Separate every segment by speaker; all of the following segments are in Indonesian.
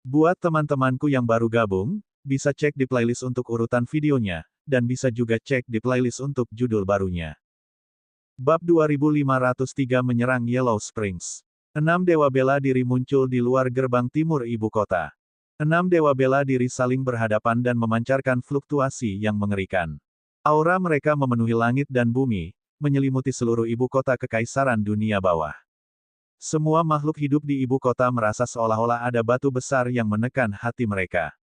Speaker 1: Buat teman-temanku yang baru gabung, bisa cek di playlist untuk urutan videonya, dan bisa juga cek di playlist untuk judul barunya. Bab 2503 Menyerang Yellow Springs. 6 dewa bela diri muncul di luar gerbang timur ibu kota. 6 dewa bela diri saling berhadapan dan memancarkan fluktuasi yang mengerikan. Aura mereka memenuhi langit dan bumi, menyelimuti seluruh ibu kota kekaisaran dunia bawah. Semua makhluk hidup di ibu kota merasa seolah-olah ada batu besar yang menekan hati mereka.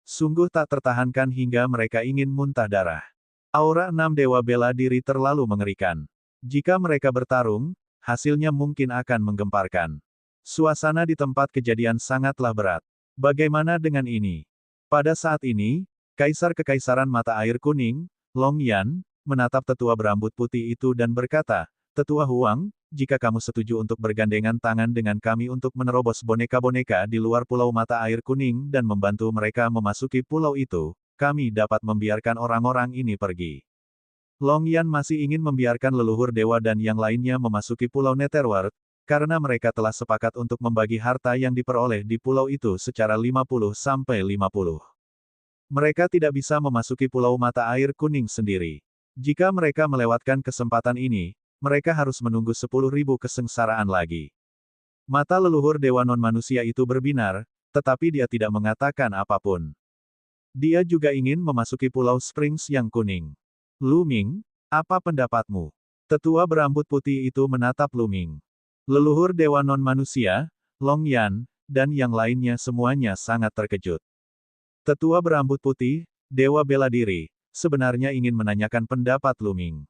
Speaker 1: Sungguh tak tertahankan hingga mereka ingin muntah darah. Aura 6 dewa bela diri terlalu mengerikan. Jika mereka bertarung, hasilnya mungkin akan menggemparkan. Suasana di tempat kejadian sangatlah berat. Bagaimana dengan ini? Pada saat ini, Kaisar Kekaisaran Mata Air Kuning, Long Yan, menatap tetua berambut putih itu dan berkata, "Tetua Huang, jika kamu setuju untuk bergandengan tangan dengan kami untuk menerobos boneka-boneka di luar Pulau Mata Air Kuning dan membantu mereka memasuki pulau itu, kami dapat membiarkan orang-orang ini pergi." Long Yan masih ingin membiarkan leluhur dewa dan yang lainnya memasuki Pulau Netherworld, karena mereka telah sepakat untuk membagi harta yang diperoleh di pulau itu secara 50-50. Mereka tidak bisa memasuki Pulau Mata Air Kuning sendiri. Jika mereka melewatkan kesempatan ini, mereka harus menunggu 10.000 kesengsaraan lagi. Mata leluhur dewa non-manusia itu berbinar, tetapi dia tidak mengatakan apapun. Dia juga ingin memasuki Pulau Springs yang kuning. Lu Ming, apa pendapatmu? Tetua berambut putih itu menatap Lu Ming. Leluhur dewa non-manusia, Long Yan, dan yang lainnya semuanya sangat terkejut. Tetua berambut putih, dewa bela diri, sebenarnya ingin menanyakan pendapat Lu Ming.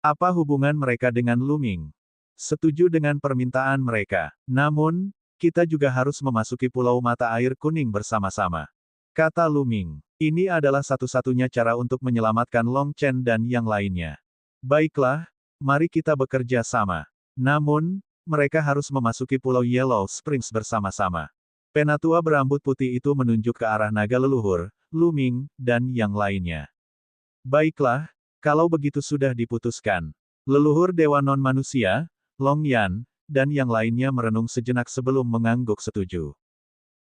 Speaker 1: Apa hubungan mereka dengan Lu Ming? Setuju dengan permintaan mereka. Namun, kita juga harus memasuki Pulau Mata Air Kuning bersama-sama. Kata Lu Ming. Ini adalah satu-satunya cara untuk menyelamatkan Long Chen dan yang lainnya. Baiklah, mari kita bekerja sama. Namun, mereka harus memasuki Pulau Yellow Springs bersama-sama. Penatua berambut putih itu menunjuk ke arah naga leluhur, Lu Ming, dan yang lainnya. Baiklah, kalau begitu sudah diputuskan. Leluhur dewa non-manusia, Long Yan, dan yang lainnya merenung sejenak sebelum mengangguk setuju.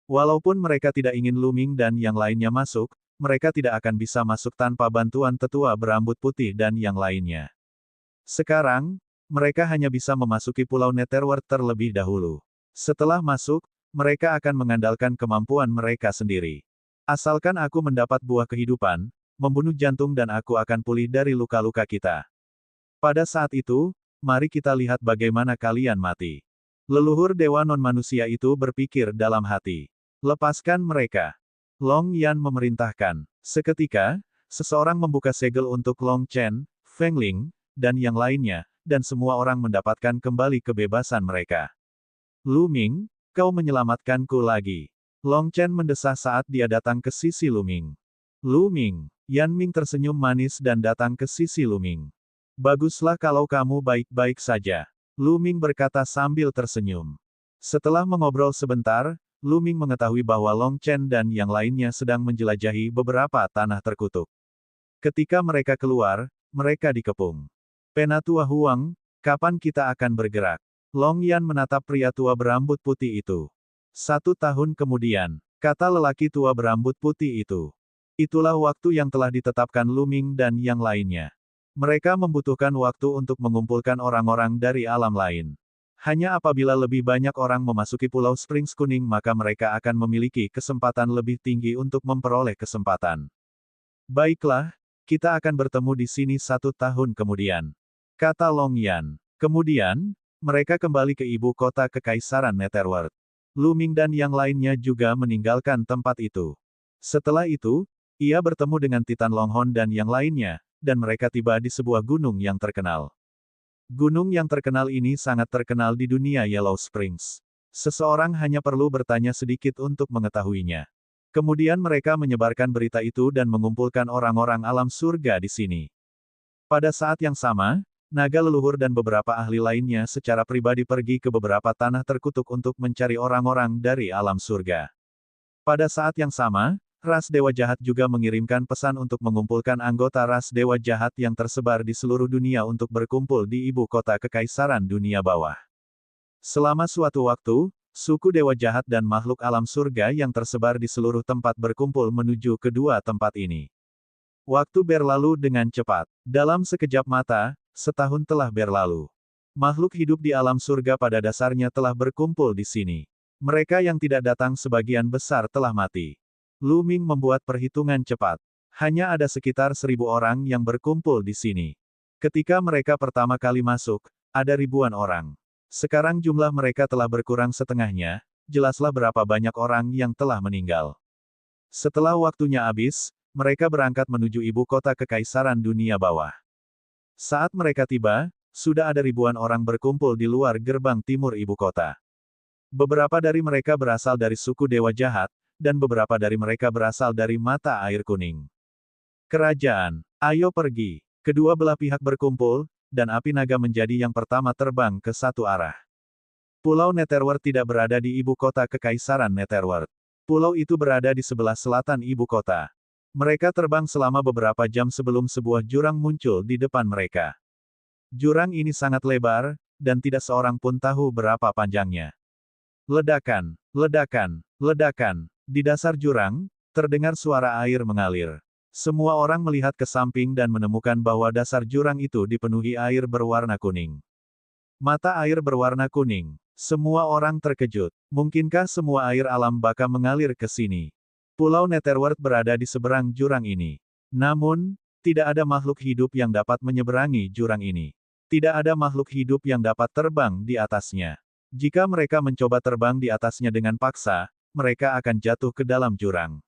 Speaker 1: Walaupun mereka tidak ingin Lu Ming dan yang lainnya masuk, mereka tidak akan bisa masuk tanpa bantuan tetua berambut putih dan yang lainnya. Sekarang, mereka hanya bisa memasuki Pulau Netherworld terlebih dahulu. Setelah masuk, mereka akan mengandalkan kemampuan mereka sendiri. Asalkan aku mendapat buah kehidupan, membunuh jantung dan aku akan pulih dari luka-luka kita. Pada saat itu, mari kita lihat bagaimana kalian mati. Leluhur dewa non-manusia itu berpikir dalam hati. Lepaskan mereka. Long Yan memerintahkan. Seketika, seseorang membuka segel untuk Long Chen, Feng Ling, dan yang lainnya, dan semua orang mendapatkan kembali kebebasan mereka. Lu Ming, kau menyelamatkanku lagi. Long Chen mendesah saat dia datang ke sisi Lu Ming. Lu Ming, Yan Ming tersenyum manis dan datang ke sisi Lu Ming. Baguslah kalau kamu baik-baik saja. Lu Ming berkata sambil tersenyum. Setelah mengobrol sebentar, Lu Ming mengetahui bahwa Long Chen dan yang lainnya sedang menjelajahi beberapa tanah terkutuk. Ketika mereka keluar, mereka dikepung. Penatua Huang, kapan kita akan bergerak? Long Yan menatap pria tua berambut putih itu. 1 tahun kemudian, kata lelaki tua berambut putih itu. Itulah waktu yang telah ditetapkan Lu Ming dan yang lainnya. Mereka membutuhkan waktu untuk mengumpulkan orang-orang dari alam lain. Hanya apabila lebih banyak orang memasuki Pulau Springs Kuning maka mereka akan memiliki kesempatan lebih tinggi untuk memperoleh kesempatan. Baiklah, kita akan bertemu di sini 1 tahun kemudian. Kata Long Yan. Kemudian, mereka kembali ke ibu kota Kekaisaran Netherworld. Lu Ming dan yang lainnya juga meninggalkan tempat itu. Setelah itu, ia bertemu dengan Titan Longhorn dan yang lainnya, dan mereka tiba di sebuah gunung yang terkenal. Gunung yang terkenal ini sangat terkenal di dunia Yellow Springs. Seseorang hanya perlu bertanya sedikit untuk mengetahuinya. Kemudian mereka menyebarkan berita itu dan mengumpulkan orang-orang alam surga di sini. Pada saat yang sama, naga leluhur dan beberapa ahli lainnya secara pribadi pergi ke beberapa tanah terkutuk untuk mencari orang-orang dari alam surga. Pada saat yang sama, ras dewa jahat juga mengirimkan pesan untuk mengumpulkan anggota ras dewa jahat yang tersebar di seluruh dunia untuk berkumpul di ibu kota Kekaisaran Dunia Bawah. Selama suatu waktu, Suku dewa jahat dan makhluk alam surga yang tersebar di seluruh tempat berkumpul menuju kedua tempat ini. Waktu berlalu dengan cepat. Dalam sekejap mata, setahun telah berlalu. Makhluk hidup di alam surga pada dasarnya telah berkumpul di sini. Mereka yang tidak datang sebagian besar telah mati. Lu Ming membuat perhitungan cepat. Hanya ada sekitar 1.000 orang yang berkumpul di sini. Ketika mereka pertama kali masuk, ada ribuan orang. Sekarang jumlah mereka telah berkurang setengahnya, jelaslah berapa banyak orang yang telah meninggal. Setelah waktunya habis, mereka berangkat menuju ibu kota kekaisaran dunia bawah. Saat mereka tiba, sudah ada ribuan orang berkumpul di luar gerbang timur ibu kota. Beberapa dari mereka berasal dari suku dewa jahat, dan beberapa dari mereka berasal dari mata air kuning. Kerajaan, ayo pergi. Kedua belah pihak berkumpul, dan api naga menjadi yang pertama terbang ke satu arah. Pulau Netherworld tidak berada di ibu kota kekaisaran Netherworld. Pulau itu berada di sebelah selatan ibu kota. Mereka terbang selama beberapa jam sebelum sebuah jurang muncul di depan mereka. Jurang ini sangat lebar, dan tidak seorang pun tahu berapa panjangnya. Ledakan, ledakan, ledakan. Di dasar jurang, terdengar suara air mengalir. Semua orang melihat ke samping dan menemukan bahwa dasar jurang itu dipenuhi air berwarna kuning. Mata air berwarna kuning. Semua orang terkejut. Mungkinkah semua air alam baka mengalir ke sini? Pulau Netherworld berada di seberang jurang ini. Namun, tidak ada makhluk hidup yang dapat menyeberangi jurang ini. Tidak ada makhluk hidup yang dapat terbang di atasnya. Jika mereka mencoba terbang di atasnya dengan paksa, mereka akan jatuh ke dalam jurang.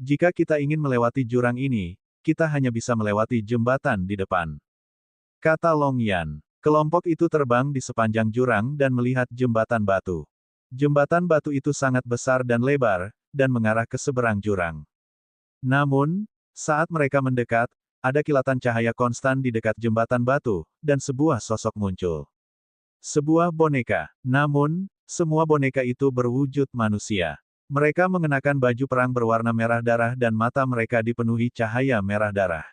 Speaker 1: Jika kita ingin melewati jurang ini, kita hanya bisa melewati jembatan di depan. Kata Long Yan. Kelompok itu terbang di sepanjang jurang dan melihat jembatan batu. Jembatan batu itu sangat besar dan lebar, dan mengarah ke seberang jurang. Namun, saat mereka mendekat, ada kilatan cahaya konstan di dekat jembatan batu, dan sebuah sosok muncul. Sebuah boneka. Namun, semua boneka itu berwujud manusia. Mereka mengenakan baju perang berwarna merah darah dan mata mereka dipenuhi cahaya merah darah.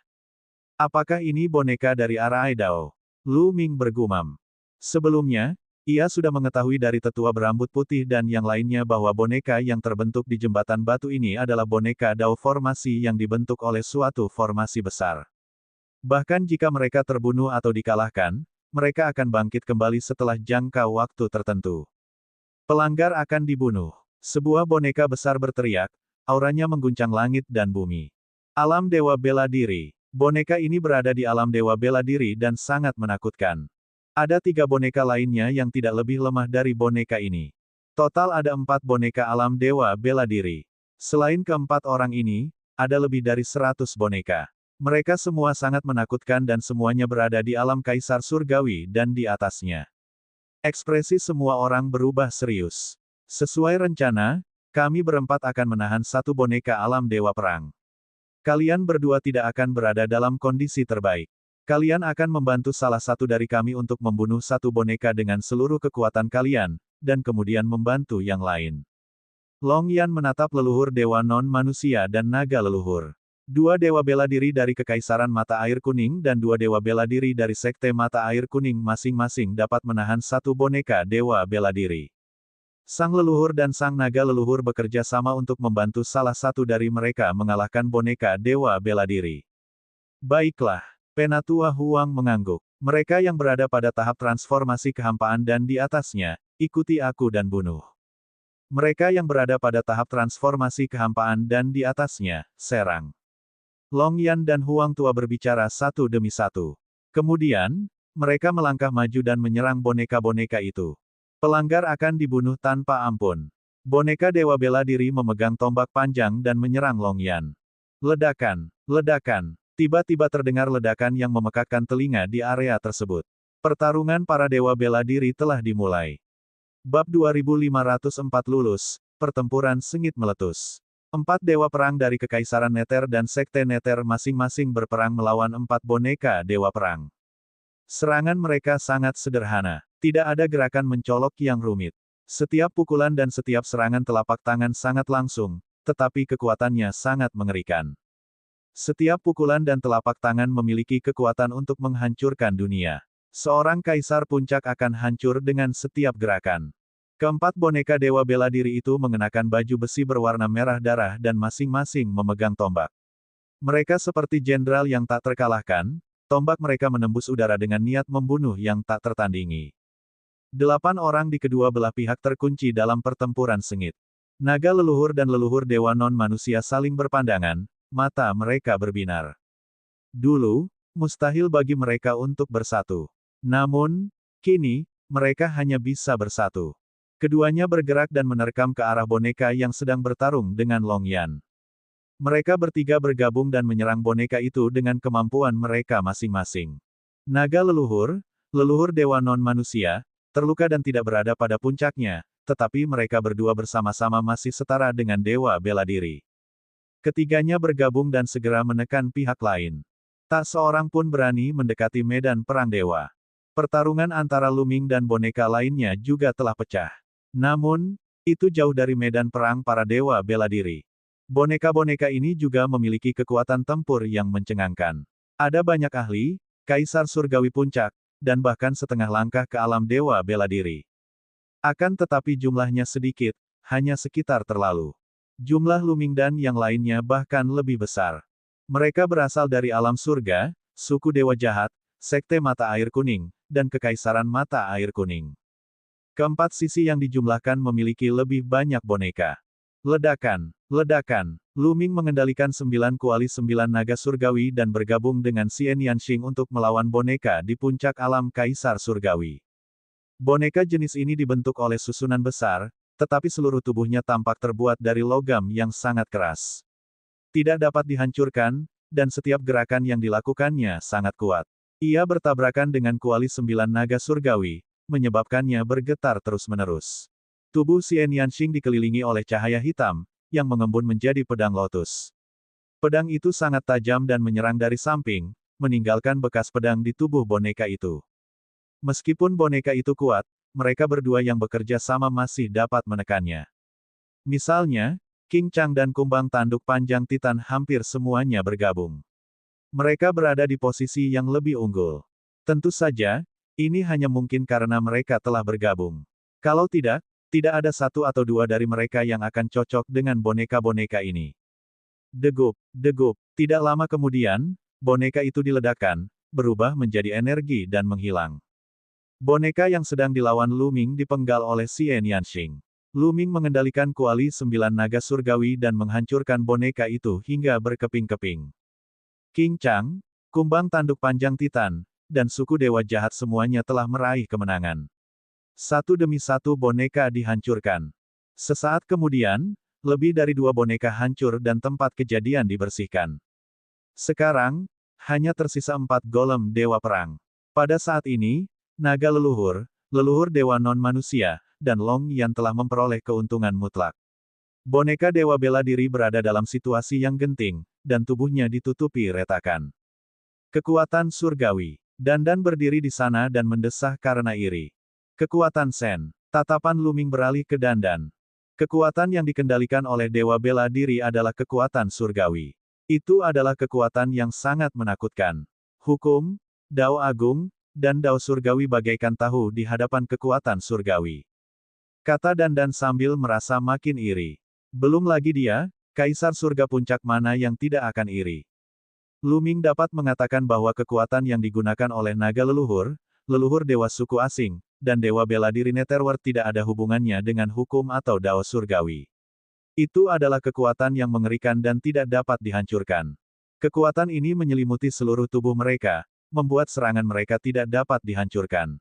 Speaker 1: Apakah ini boneka dari arah Aidao? Lu Ming bergumam. Sebelumnya, ia sudah mengetahui dari tetua berambut putih dan yang lainnya bahwa boneka yang terbentuk di jembatan batu ini adalah boneka Dao formasi yang dibentuk oleh suatu formasi besar. Bahkan jika mereka terbunuh atau dikalahkan, mereka akan bangkit kembali setelah jangka waktu tertentu. Pelanggar akan dibunuh. Sebuah boneka besar berteriak, auranya mengguncang langit dan bumi. Alam dewa bela diri. Boneka ini berada di alam dewa bela diri dan sangat menakutkan. Ada 3 boneka lainnya yang tidak lebih lemah dari boneka ini. Total ada 4 boneka alam dewa bela diri. Selain keempat orang ini, ada lebih dari 100 boneka. Mereka semua sangat menakutkan dan semuanya berada di alam kaisar surgawi dan di atasnya. Ekspresi semua orang berubah serius. Sesuai rencana, kami berempat akan menahan 1 boneka alam dewa perang. Kalian berdua tidak akan berada dalam kondisi terbaik. Kalian akan membantu salah satu dari kami untuk membunuh 1 boneka dengan seluruh kekuatan kalian, dan kemudian membantu yang lain. Long Yan menatap leluhur dewa non-manusia dan naga leluhur. 2 dewa bela diri dari Kekaisaran Mata Air Kuning dan 2 dewa bela diri dari Sekte Mata Air Kuning masing-masing dapat menahan 1 boneka dewa bela diri. Sang leluhur dan sang naga leluhur bekerja sama untuk membantu salah satu dari mereka mengalahkan boneka dewa bela diri. Baiklah, Penatua Huang mengangguk. Mereka yang berada pada tahap transformasi kehampaan dan di atasnya, ikuti aku dan bunuh. Mereka yang berada pada tahap transformasi kehampaan dan di atasnya, serang. Long Yan dan Huang Tua berbicara satu demi satu. Kemudian, mereka melangkah maju dan menyerang boneka-boneka itu. Pelanggar akan dibunuh tanpa ampun. Boneka dewa bela diri memegang tombak panjang dan menyerang Long Yan. Ledakan, ledakan. Tiba-tiba terdengar ledakan yang memekakkan telinga di area tersebut. Pertarungan para dewa bela diri telah dimulai. Bab 2504 lulus, pertempuran sengit meletus. 4 dewa perang dari Kekaisaran Nether dan Sekte Nether masing-masing berperang melawan 4 boneka dewa perang. Serangan mereka sangat sederhana. Tidak ada gerakan mencolok yang rumit. Setiap pukulan dan setiap serangan telapak tangan sangat langsung, tetapi kekuatannya sangat mengerikan. Setiap pukulan dan telapak tangan memiliki kekuatan untuk menghancurkan dunia. Seorang kaisar puncak akan hancur dengan setiap gerakan. Keempat boneka dewa bela diri itu mengenakan baju besi berwarna merah darah dan masing-masing memegang tombak. Mereka seperti jenderal yang tak terkalahkan, tombak mereka menembus udara dengan niat membunuh yang tak tertandingi. 8 orang di kedua belah pihak terkunci dalam pertempuran sengit. Naga leluhur dan leluhur dewa non-manusia saling berpandangan, mata mereka berbinar. Dulu, mustahil bagi mereka untuk bersatu. Namun, kini, mereka hanya bisa bersatu. Keduanya bergerak dan menerkam ke arah boneka yang sedang bertarung dengan Long Yan. Mereka bertiga bergabung dan menyerang boneka itu dengan kemampuan mereka masing-masing. Naga leluhur, leluhur dewa non-manusia, terluka dan tidak berada pada puncaknya, tetapi mereka berdua bersama-sama masih setara dengan dewa bela diri. Ketiganya bergabung dan segera menekan pihak lain. Tak seorang pun berani mendekati medan perang dewa. Pertarungan antara Luming dan boneka lainnya juga telah pecah. Namun, itu jauh dari medan perang para dewa bela diri. Boneka-boneka ini juga memiliki kekuatan tempur yang mencengangkan. Ada banyak ahli, kaisar surgawi puncak, dan bahkan setengah langkah ke alam dewa bela diri. Akan tetapi jumlahnya sedikit, hanya sekitar terlalu. Jumlah Luming dan yang lainnya bahkan lebih besar. Mereka berasal dari alam surga, suku dewa jahat, sekte mata air kuning, dan kekaisaran mata air kuning. Keempat sisi yang dijumlahkan memiliki lebih banyak boneka. Ledakan, ledakan. Luming mengendalikan 9 kuali 9 naga surgawi dan bergabung dengan Xian Yanxing untuk melawan boneka di puncak alam kaisar surgawi. Boneka jenis ini dibentuk oleh susunan besar, tetapi seluruh tubuhnya tampak terbuat dari logam yang sangat keras. Tidak dapat dihancurkan, dan setiap gerakan yang dilakukannya sangat kuat. Ia bertabrakan dengan kuali 9 naga surgawi, menyebabkannya bergetar terus-menerus. Tubuh Xian Yanxing dikelilingi oleh cahaya hitam, yang mengembun menjadi pedang lotus. Pedang itu sangat tajam dan menyerang dari samping, meninggalkan bekas pedang di tubuh boneka itu. Meskipun boneka itu kuat, mereka berdua yang bekerja sama masih dapat menekannya. Misalnya, King Chang dan kumbang tanduk panjang Titan hampir semuanya bergabung. Mereka berada di posisi yang lebih unggul. Tentu saja, ini hanya mungkin karena mereka telah bergabung. Kalau tidak, tidak ada satu atau dua dari mereka yang akan cocok dengan boneka-boneka ini. Degup, degup. Tidak lama kemudian, boneka itu diledakkan, berubah menjadi energi dan menghilang. Boneka yang sedang dilawan Luming dipenggal oleh Xian Yanxing. Luming mengendalikan kuali 9 naga surgawi dan menghancurkan boneka itu hingga berkeping-keping. King Chang, kumbang tanduk panjang Titan, dan suku dewa jahat semuanya telah meraih kemenangan. Satu demi satu boneka dihancurkan. Sesaat kemudian, lebih dari 2 boneka hancur dan tempat kejadian dibersihkan. Sekarang, hanya tersisa 4 golem dewa perang. Pada saat ini, naga leluhur, leluhur dewa non-manusia, dan Long Yan telah memperoleh keuntungan mutlak. Boneka dewa bela diri berada dalam situasi yang genting, dan tubuhnya ditutupi retakan. Kekuatan surgawi. Dandan berdiri di sana dan mendesah karena iri. Kekuatan Sen. Tatapan Luming beralih ke Dandan. Kekuatan yang dikendalikan oleh dewa bela diri adalah kekuatan surgawi. Itu adalah kekuatan yang sangat menakutkan. Hukum, Dao Agung, dan Dao Surgawi bagaikan tahu di hadapan kekuatan surgawi. Kata Dandan sambil merasa makin iri. Belum lagi dia, Kaisar Surga Puncak mana yang tidak akan iri. Luming dapat mengatakan bahwa kekuatan yang digunakan oleh naga leluhur, leluhur dewa suku asing, dan dewa bela diri Netherworld tidak ada hubungannya dengan hukum atau Dao Surgawi. Itu adalah kekuatan yang mengerikan dan tidak dapat dihancurkan. Kekuatan ini menyelimuti seluruh tubuh mereka, membuat serangan mereka tidak dapat dihancurkan.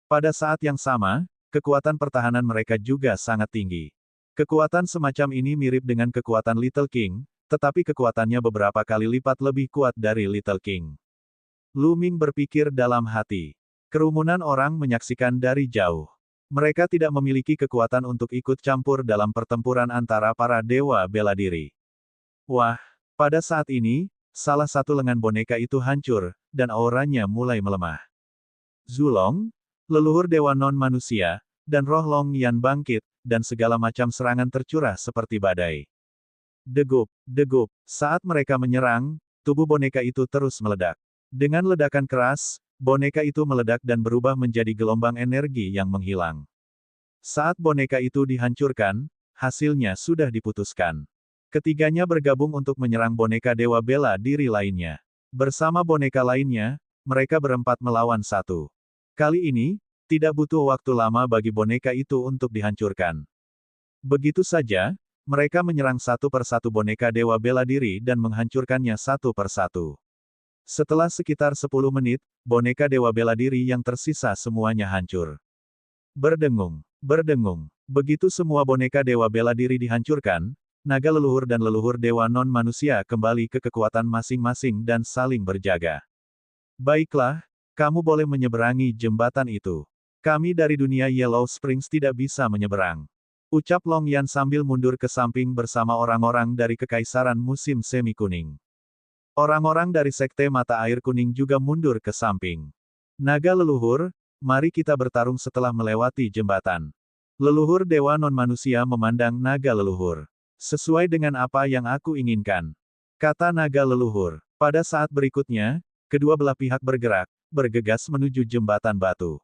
Speaker 1: Pada saat yang sama, kekuatan pertahanan mereka juga sangat tinggi. Kekuatan semacam ini mirip dengan kekuatan Little King, tetapi kekuatannya beberapa kali lipat lebih kuat dari Little King. Luming berpikir dalam hati. Kerumunan orang menyaksikan dari jauh. Mereka tidak memiliki kekuatan untuk ikut campur dalam pertempuran antara para dewa bela diri. Wah, pada saat ini, salah satu lengan boneka itu hancur, dan auranya mulai melemah. Zulong, leluhur dewa non-manusia, dan roh Long Yan bangkit, dan segala macam serangan tercurah seperti badai. Degup, degup. Saat mereka menyerang, tubuh boneka itu terus meledak. Dengan ledakan keras, boneka itu meledak dan berubah menjadi gelombang energi yang menghilang. Saat boneka itu dihancurkan, hasilnya sudah diputuskan. Ketiganya bergabung untuk menyerang boneka dewa bela diri lainnya. Bersama boneka lainnya, mereka berempat melawan satu. Kali ini, tidak butuh waktu lama bagi boneka itu untuk dihancurkan. Begitu saja, mereka menyerang satu persatu boneka dewa bela diri dan menghancurkannya satu persatu. Setelah sekitar 10 menit, boneka dewa bela diri yang tersisa semuanya hancur. Berdengung, berdengung. Begitu semua boneka dewa bela diri dihancurkan, naga leluhur dan leluhur dewa non-manusia kembali ke kekuatan masing-masing dan saling berjaga. Baiklah, kamu boleh menyeberangi jembatan itu. Kami dari dunia Yellow Springs tidak bisa menyeberang. Ucap Long Yan sambil mundur ke samping bersama orang-orang dari Kekaisaran Musim Semi Kuning. Orang-orang dari Sekte Mata Air Kuning juga mundur ke samping. Naga leluhur, mari kita bertarung setelah melewati jembatan. Leluhur dewa non-manusia memandang naga leluhur. Sesuai dengan apa yang aku inginkan, kata naga leluhur. Pada saat berikutnya, kedua belah pihak bergerak, bergegas menuju jembatan batu.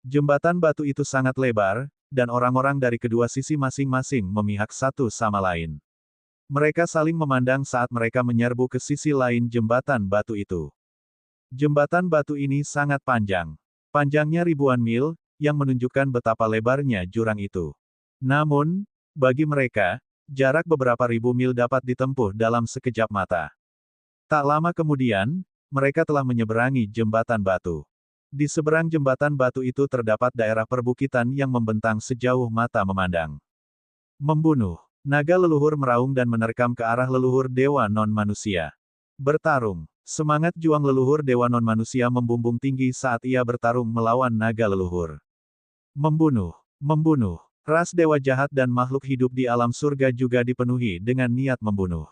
Speaker 1: Jembatan batu itu sangat lebar, dan orang-orang dari kedua sisi masing-masing memihak satu sama lain. Mereka saling memandang saat mereka menyerbu ke sisi lain jembatan batu itu. Jembatan batu ini sangat panjang. Panjangnya ribuan mil, yang menunjukkan betapa lebarnya jurang itu. Namun, bagi mereka, jarak beberapa ribu mil dapat ditempuh dalam sekejap mata. Tak lama kemudian, mereka telah menyeberangi jembatan batu. Di seberang jembatan batu itu terdapat daerah perbukitan yang membentang sejauh mata memandang. Membunuh. Naga leluhur meraung dan menerkam ke arah leluhur dewa non-manusia. Bertarung. Semangat juang leluhur dewa non-manusia membumbung tinggi saat ia bertarung melawan naga leluhur. Membunuh. Membunuh. Ras dewa jahat dan makhluk hidup di alam surga juga dipenuhi dengan niat membunuh.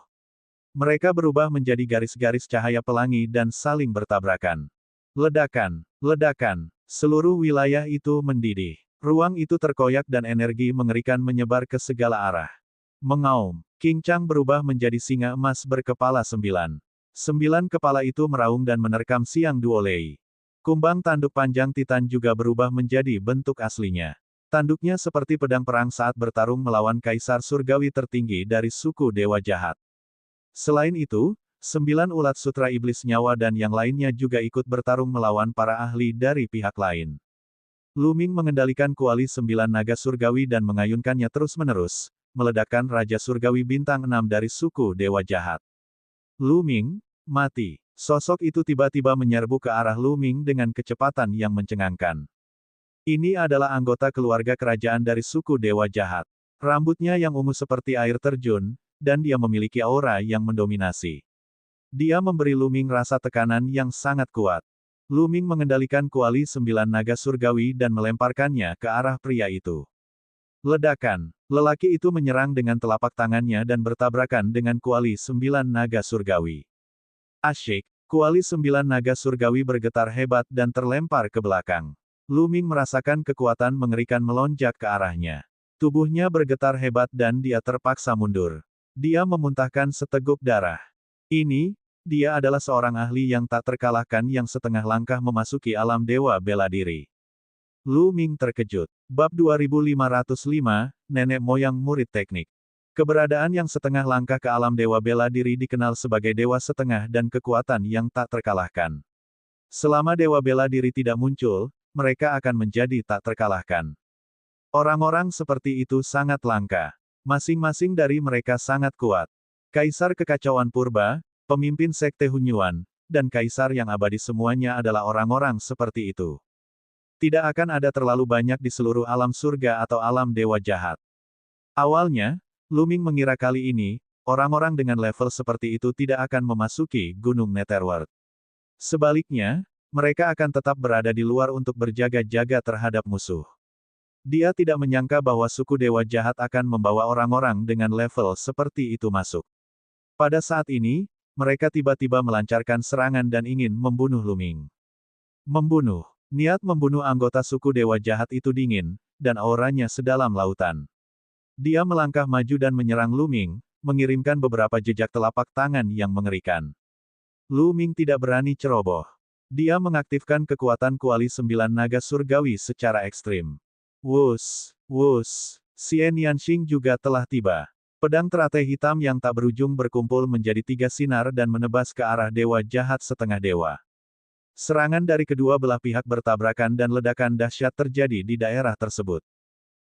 Speaker 1: Mereka berubah menjadi garis-garis cahaya pelangi dan saling bertabrakan. Ledakan, ledakan, seluruh wilayah itu mendidih. Ruang itu terkoyak dan energi mengerikan menyebar ke segala arah. Mengaum, King Chang berubah menjadi singa emas berkepala 9. 9 kepala itu meraung dan menerkam Siang Duolei. Kumbang tanduk panjang Titan juga berubah menjadi bentuk aslinya. Tanduknya seperti pedang perang saat bertarung melawan kaisar surgawi tertinggi dari suku dewa jahat. Selain itu, 9 ulat sutra iblis nyawa dan yang lainnya juga ikut bertarung melawan para ahli dari pihak lain. Lu Ming mengendalikan kuali 9 naga surgawi dan mengayunkannya terus-menerus, meledakkan Raja Surgawi Bintang 6 dari suku Dewa Jahat. Lu Ming, mati. Sosok itu tiba-tiba menyerbu ke arah Lu Ming dengan kecepatan yang mencengangkan. Ini adalah anggota keluarga kerajaan dari suku Dewa Jahat. Rambutnya yang ungu seperti air terjun, dan dia memiliki aura yang mendominasi. Dia memberi Lu Ming rasa tekanan yang sangat kuat. Lu Ming mengendalikan kuali 9 naga surgawi dan melemparkannya ke arah pria itu. Ledakan. Lelaki itu menyerang dengan telapak tangannya dan bertabrakan dengan kuali 9 naga surgawi. Asyik. Kuali 9 naga surgawi bergetar hebat dan terlempar ke belakang. Lu Ming merasakan kekuatan mengerikan melonjak ke arahnya. Tubuhnya bergetar hebat dan dia terpaksa mundur. Dia memuntahkan seteguk darah. Dia adalah seorang ahli yang tak terkalahkan yang setengah langkah memasuki alam dewa bela diri. Lu Ming terkejut. Bab 2505, Nenek Moyang Murid Teknik. Keberadaan yang setengah langkah ke alam dewa bela diri dikenal sebagai dewa setengah dan kekuatan yang tak terkalahkan. Selama dewa bela diri tidak muncul, mereka akan menjadi tak terkalahkan. Orang-orang seperti itu sangat langka. Masing-masing dari mereka sangat kuat. Kaisar Kekacauan Purba, pemimpin Sekte Hunyuan, dan Kaisar yang abadi semuanya adalah orang-orang seperti itu. Tidak akan ada terlalu banyak di seluruh alam surga atau alam dewa jahat. Awalnya, Lu Ming mengira kali ini, orang-orang dengan level seperti itu tidak akan memasuki Gunung Netherworld. Sebaliknya, mereka akan tetap berada di luar untuk berjaga-jaga terhadap musuh. Dia tidak menyangka bahwa suku dewa jahat akan membawa orang-orang dengan level seperti itu masuk. Pada saat ini, mereka tiba-tiba melancarkan serangan dan ingin membunuh Lu Ming. Membunuh. Niat membunuh anggota suku dewa jahat itu dingin, dan auranya sedalam lautan. Dia melangkah maju dan menyerang Lu Ming, mengirimkan beberapa jejak telapak tangan yang mengerikan. Lu Ming tidak berani ceroboh. Dia mengaktifkan kekuatan kuali 9 naga surgawi secara ekstrim. Wus, wus. Xian Yanxing juga telah tiba. Pedang teratai hitam yang tak berujung berkumpul menjadi 3 sinar dan menebas ke arah dewa jahat setengah dewa. Serangan dari kedua belah pihak bertabrakan dan ledakan dahsyat terjadi di daerah tersebut.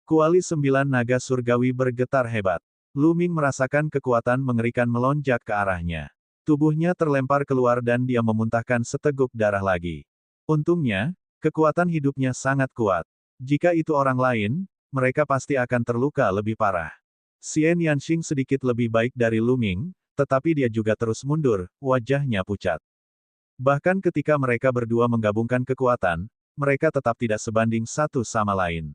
Speaker 1: Kuali 9 naga surgawi bergetar hebat. Lu Ming merasakan kekuatan mengerikan melonjak ke arahnya. Tubuhnya terlempar keluar dan dia memuntahkan seteguk darah lagi. Untungnya, kekuatan hidupnya sangat kuat. Jika itu orang lain, mereka pasti akan terluka lebih parah. Xian Yanxing sedikit lebih baik dari Lu Ming, tetapi dia juga terus mundur, wajahnya pucat. Bahkan ketika mereka berdua menggabungkan kekuatan, mereka tetap tidak sebanding satu sama lain.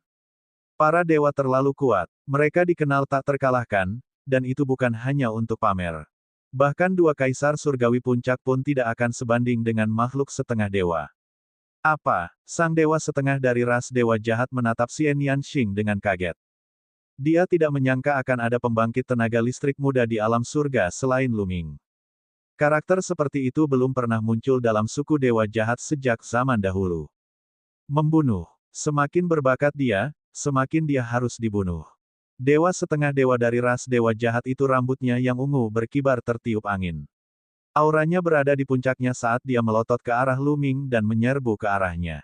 Speaker 1: Para dewa terlalu kuat, mereka dikenal tak terkalahkan, dan itu bukan hanya untuk pamer. Bahkan dua kaisar surgawi puncak pun tidak akan sebanding dengan makhluk setengah dewa. Apa? Sang dewa setengah dari ras dewa jahat menatap Xian Yanxing dengan kaget. Dia tidak menyangka akan ada pembangkit tenaga listrik muda di alam surga selain Lu Ming. Karakter seperti itu belum pernah muncul dalam suku dewa jahat sejak zaman dahulu. Membunuh. Semakin berbakat dia, semakin dia harus dibunuh. Dewa setengah dewa dari ras dewa jahat itu rambutnya yang ungu berkibar tertiup angin. Auranya berada di puncaknya saat dia melotot ke arah Lu Ming dan menyerbu ke arahnya.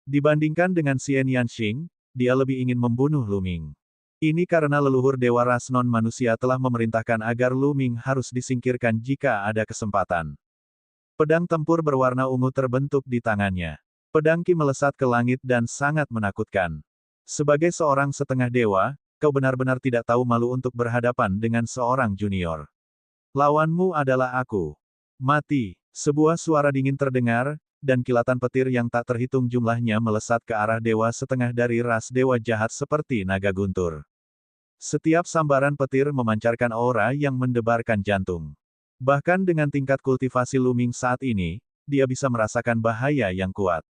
Speaker 1: Dibandingkan dengan Xian Yanxing, dia lebih ingin membunuh Lu Ming. Ini karena leluhur dewa ras non-manusia telah memerintahkan agar Lu Ming harus disingkirkan jika ada kesempatan. Pedang tempur berwarna ungu terbentuk di tangannya. Pedang Qi melesat ke langit dan sangat menakutkan. Sebagai seorang setengah dewa, kau benar-benar tidak tahu malu untuk berhadapan dengan seorang junior. Lawanmu adalah aku. Mati. Sebuah suara dingin terdengar, dan kilatan petir yang tak terhitung jumlahnya melesat ke arah dewa setengah dari ras dewa jahat seperti naga guntur. Setiap sambaran petir memancarkan aura yang mendebarkan jantung. Bahkan dengan tingkat kultivasi Lu Ming saat ini, dia bisa merasakan bahaya yang kuat.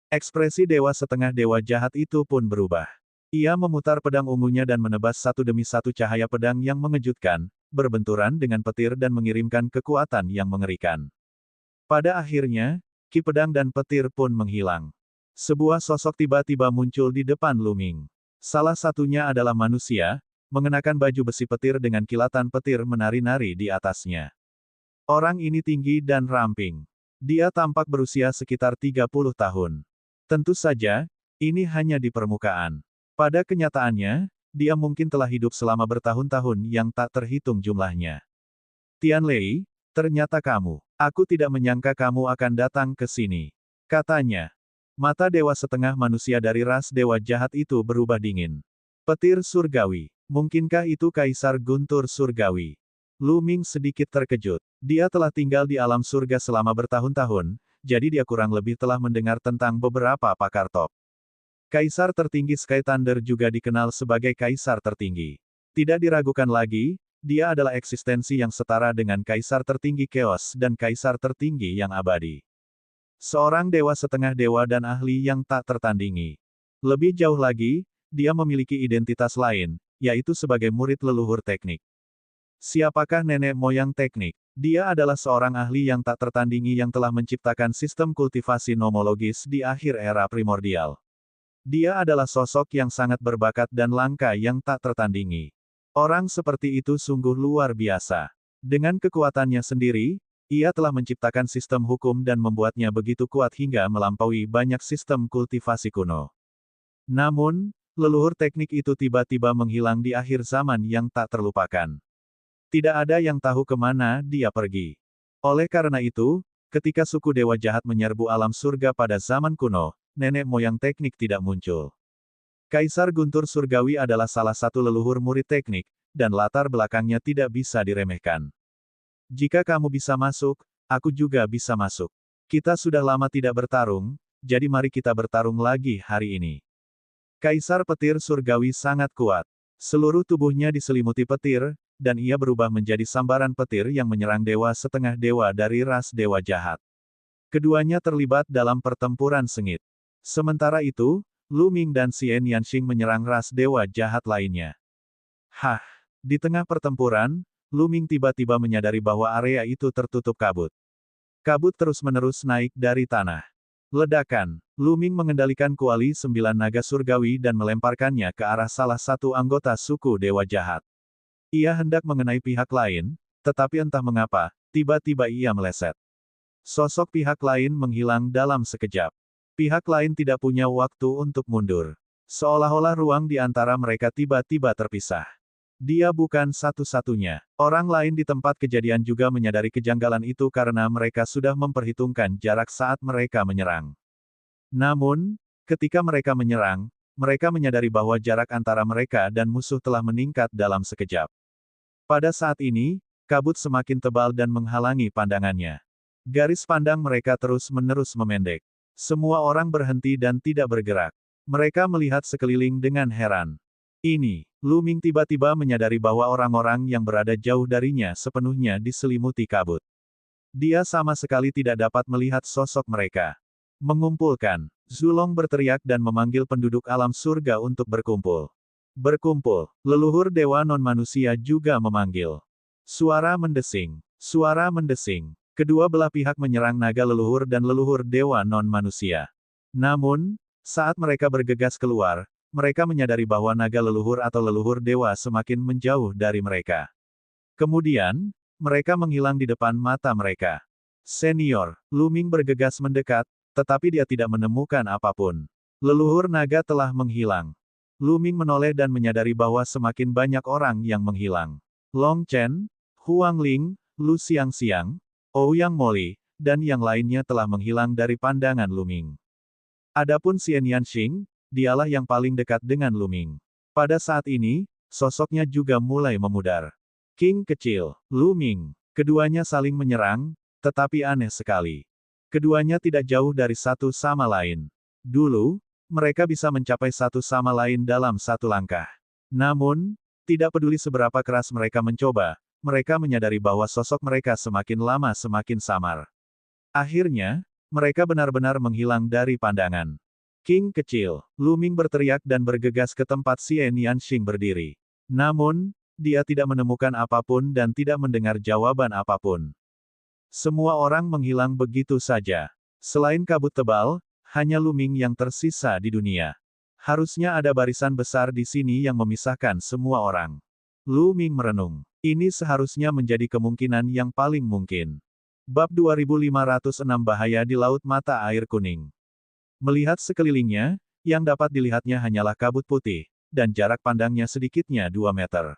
Speaker 1: Ekspresi dewa setengah dewa jahat itu pun berubah. Ia memutar pedang ungunya dan menebas satu demi satu cahaya pedang yang mengejutkan, berbenturan dengan petir dan mengirimkan kekuatan yang mengerikan. Pada akhirnya, ki pedang dan petir pun menghilang. Sebuah sosok tiba-tiba muncul di depan Lu Ming. Salah satunya adalah manusia, mengenakan baju besi petir dengan kilatan petir menari-nari di atasnya. Orang ini tinggi dan ramping. Dia tampak berusia sekitar 30 tahun. Tentu saja, ini hanya di permukaan. Pada kenyataannya, dia mungkin telah hidup selama bertahun-tahun yang tak terhitung jumlahnya. Tian Lei, ternyata kamu. Aku tidak menyangka kamu akan datang ke sini. Katanya. Mata dewa setengah manusia dari ras dewa jahat itu berubah dingin. Petir surgawi. Mungkinkah itu Kaisar Guntur surgawi? Lu Ming sedikit terkejut. Dia telah tinggal di alam surga selama bertahun-tahun, jadi dia kurang lebih telah mendengar tentang beberapa pakar top. Kaisar tertinggi Sky Thunder juga dikenal sebagai Kaisar tertinggi. Tidak diragukan lagi, dia adalah eksistensi yang setara dengan Kaisar tertinggi Chaos dan Kaisar tertinggi yang abadi. Seorang dewa setengah dewa dan ahli yang tak tertandingi. Lebih jauh lagi, dia memiliki identitas lain, yaitu sebagai murid leluhur teknik. Siapakah nenek moyang teknik? Dia adalah seorang ahli yang tak tertandingi yang telah menciptakan sistem kultivasi nomologis di akhir era primordial. Dia adalah sosok yang sangat berbakat dan langka yang tak tertandingi. Orang seperti itu sungguh luar biasa. Dengan kekuatannya sendiri, ia telah menciptakan sistem hukum dan membuatnya begitu kuat hingga melampaui banyak sistem kultivasi kuno. Namun, leluhur teknik itu tiba-tiba menghilang di akhir zaman yang tak terlupakan. Tidak ada yang tahu kemana dia pergi. Oleh karena itu, ketika suku dewa jahat menyerbu alam surga pada zaman kuno, nenek moyang teknik tidak muncul. Kaisar Guntur surgawi adalah salah satu leluhur murid teknik, dan latar belakangnya tidak bisa diremehkan. Jika kamu bisa masuk, aku juga bisa masuk. Kita sudah lama tidak bertarung, jadi mari kita bertarung lagi hari ini. Kaisar petir surgawi sangat kuat. Seluruh tubuhnya diselimuti petir, dan ia berubah menjadi sambaran petir yang menyerang dewa setengah dewa dari ras dewa jahat. Keduanya terlibat dalam pertempuran sengit. Sementara itu, Lu Ming dan Xian Yanxing menyerang ras dewa jahat lainnya. Hah! Di tengah pertempuran, Lu Ming tiba-tiba menyadari bahwa area itu tertutup kabut. Kabut terus-menerus naik dari tanah. Ledakan, Luming mengendalikan kuali 9 naga surgawi dan melemparkannya ke arah salah satu anggota suku Dewa Jahat. Ia hendak mengenai pihak lain, tetapi entah mengapa, tiba-tiba ia meleset. Sosok pihak lain menghilang dalam sekejap. Pihak lain tidak punya waktu untuk mundur. Seolah-olah ruang di antara mereka tiba-tiba terpisah. Dia bukan satu-satunya. Orang lain di tempat kejadian juga menyadari kejanggalan itu karena mereka sudah memperhitungkan jarak saat mereka menyerang. Namun, ketika mereka menyerang, mereka menyadari bahwa jarak antara mereka dan musuh telah meningkat dalam sekejap. Pada saat ini, kabut semakin tebal dan menghalangi pandangannya. Garis pandang mereka terus-menerus memendek. Semua orang berhenti dan tidak bergerak. Mereka melihat sekeliling dengan heran. Luming tiba-tiba menyadari bahwa orang-orang yang berada jauh darinya sepenuhnya diselimuti kabut. Dia sama sekali tidak dapat melihat sosok mereka. Mengumpulkan. Zulong berteriak dan memanggil penduduk alam surga untuk berkumpul. Berkumpul. Leluhur dewa non-manusia juga memanggil. Suara mendesing. Suara mendesing. Kedua belah pihak menyerang naga leluhur dan leluhur dewa non-manusia. Namun, saat mereka bergegas keluar, mereka menyadari bahwa naga leluhur atau leluhur dewa semakin menjauh dari mereka. Kemudian, mereka menghilang di depan mata mereka. Senior, Luming bergegas mendekat, tetapi dia tidak menemukan apapun. Leluhur naga telah menghilang. Luming menoleh dan menyadari bahwa semakin banyak orang yang menghilang. Long Chen, Huang Ling, Lu Xiangxiang, Ouyang Moli, dan yang lainnya telah menghilang dari pandangan Luming. Adapun Xian Yanxing, dialah yang paling dekat dengan Luming. Pada saat ini, sosoknya juga mulai memudar. King kecil, Luming. Keduanya saling menyerang, tetapi aneh sekali. Keduanya tidak jauh dari satu sama lain. Dulu, mereka bisa mencapai satu sama lain dalam satu langkah. Namun, tidak peduli seberapa keras mereka mencoba, mereka menyadari bahwa sosok mereka semakin lama semakin samar. Akhirnya, mereka benar-benar menghilang dari pandangan. King kecil, Luming berteriak dan bergegas ke tempat Xian Yanxing berdiri. Namun, dia tidak menemukan apapun dan tidak mendengar jawaban apapun. Semua orang menghilang begitu saja. Selain kabut tebal, hanya Luming yang tersisa di dunia. Harusnya ada barisan besar di sini yang memisahkan semua orang. Luming merenung. Ini seharusnya menjadi kemungkinan yang paling mungkin. Bab 2506 Bahaya di Laut Mata Air Kuning. Melihat sekelilingnya, yang dapat dilihatnya hanyalah kabut putih, dan jarak pandangnya sedikitnya 2 meter.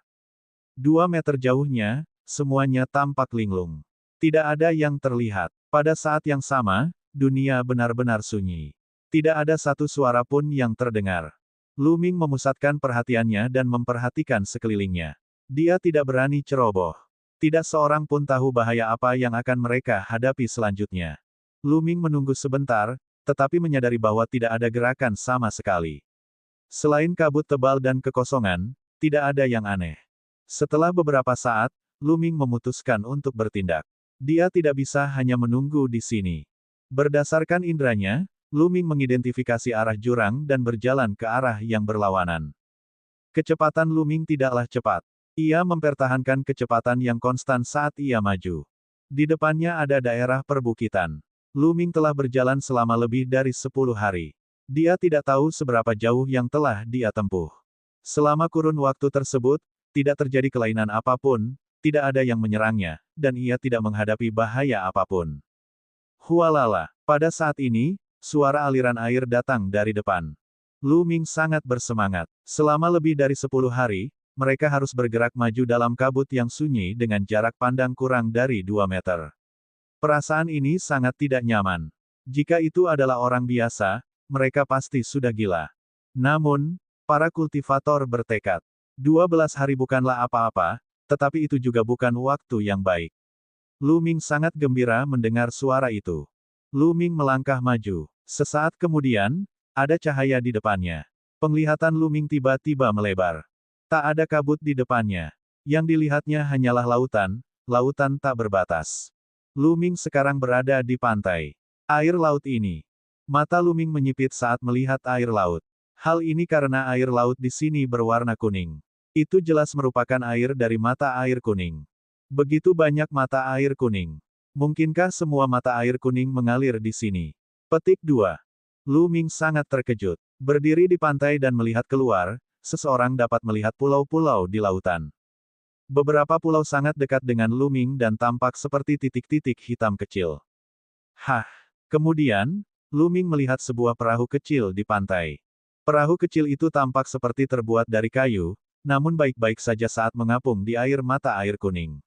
Speaker 1: 2 meter jauhnya, semuanya tampak linglung. Tidak ada yang terlihat. Pada saat yang sama, dunia benar-benar sunyi. Tidak ada satu suara pun yang terdengar. Luming memusatkan perhatiannya dan memperhatikan sekelilingnya. Dia tidak berani ceroboh. Tidak seorang pun tahu bahaya apa yang akan mereka hadapi selanjutnya. Luming menunggu sebentar, tetapi menyadari bahwa tidak ada gerakan sama sekali. Selain kabut tebal dan kekosongan, tidak ada yang aneh. Setelah beberapa saat, Luming memutuskan untuk bertindak. Dia tidak bisa hanya menunggu di sini. Berdasarkan indranya, Luming mengidentifikasi arah jurang dan berjalan ke arah yang berlawanan. Kecepatan Luming tidaklah cepat. Ia mempertahankan kecepatan yang konstan saat ia maju. Di depannya ada daerah perbukitan. Luming telah berjalan selama lebih dari 10 hari. Dia tidak tahu seberapa jauh yang telah dia tempuh. Selama kurun waktu tersebut, tidak terjadi kelainan apapun, tidak ada yang menyerangnya, dan ia tidak menghadapi bahaya apapun. Hualala, pada saat ini, suara aliran air datang dari depan. Luming sangat bersemangat. Selama lebih dari 10 hari, mereka harus bergerak maju dalam kabut yang sunyi dengan jarak pandang kurang dari 2 meter. Perasaan ini sangat tidak nyaman. Jika itu adalah orang biasa, mereka pasti sudah gila. Namun, para kultivator bertekad. 12 hari bukanlah apa-apa, tetapi itu juga bukan waktu yang baik. Luming sangat gembira mendengar suara itu. Luming melangkah maju. Sesaat kemudian, ada cahaya di depannya. Penglihatan Luming tiba-tiba melebar. Tak ada kabut di depannya. Yang dilihatnya hanyalah lautan, lautan tak berbatas. Luming sekarang berada di pantai. Air laut ini. Mata Luming menyipit saat melihat air laut. Hal ini karena air laut di sini berwarna kuning. Itu jelas merupakan air dari mata air kuning. Begitu banyak mata air kuning. Mungkinkah semua mata air kuning mengalir di sini? Petik 2. Lu Ming sangat terkejut. Berdiri di pantai dan melihat keluar, seseorang dapat melihat pulau-pulau di lautan. Beberapa pulau sangat dekat dengan Lu Ming dan tampak seperti titik-titik hitam kecil. Hah! Kemudian, Lu Ming melihat sebuah perahu kecil di pantai. Perahu kecil itu tampak seperti terbuat dari kayu, namun baik-baik saja saat mengapung di air mata air kuning.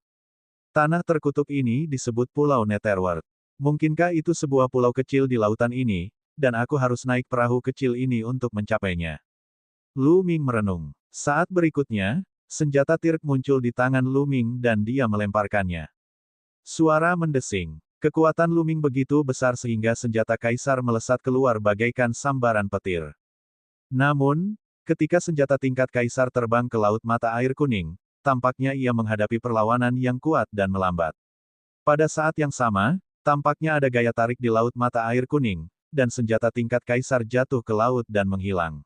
Speaker 1: Tanah terkutuk ini disebut Pulau Netherworld. Mungkinkah itu sebuah pulau kecil di lautan ini, dan aku harus naik perahu kecil ini untuk mencapainya? Lu Ming merenung. Saat berikutnya, senjata Tirk muncul di tangan Lu Ming dan dia melemparkannya. Suara mendesing. Kekuatan Lu Ming begitu besar sehingga senjata kaisar melesat keluar bagaikan sambaran petir. Namun, ketika senjata tingkat kaisar terbang ke laut mata air kuning, tampaknya ia menghadapi perlawanan yang kuat dan melambat. Pada saat yang sama, tampaknya ada gaya tarik di laut mata air kuning, dan senjata tingkat kaisar jatuh ke laut dan menghilang.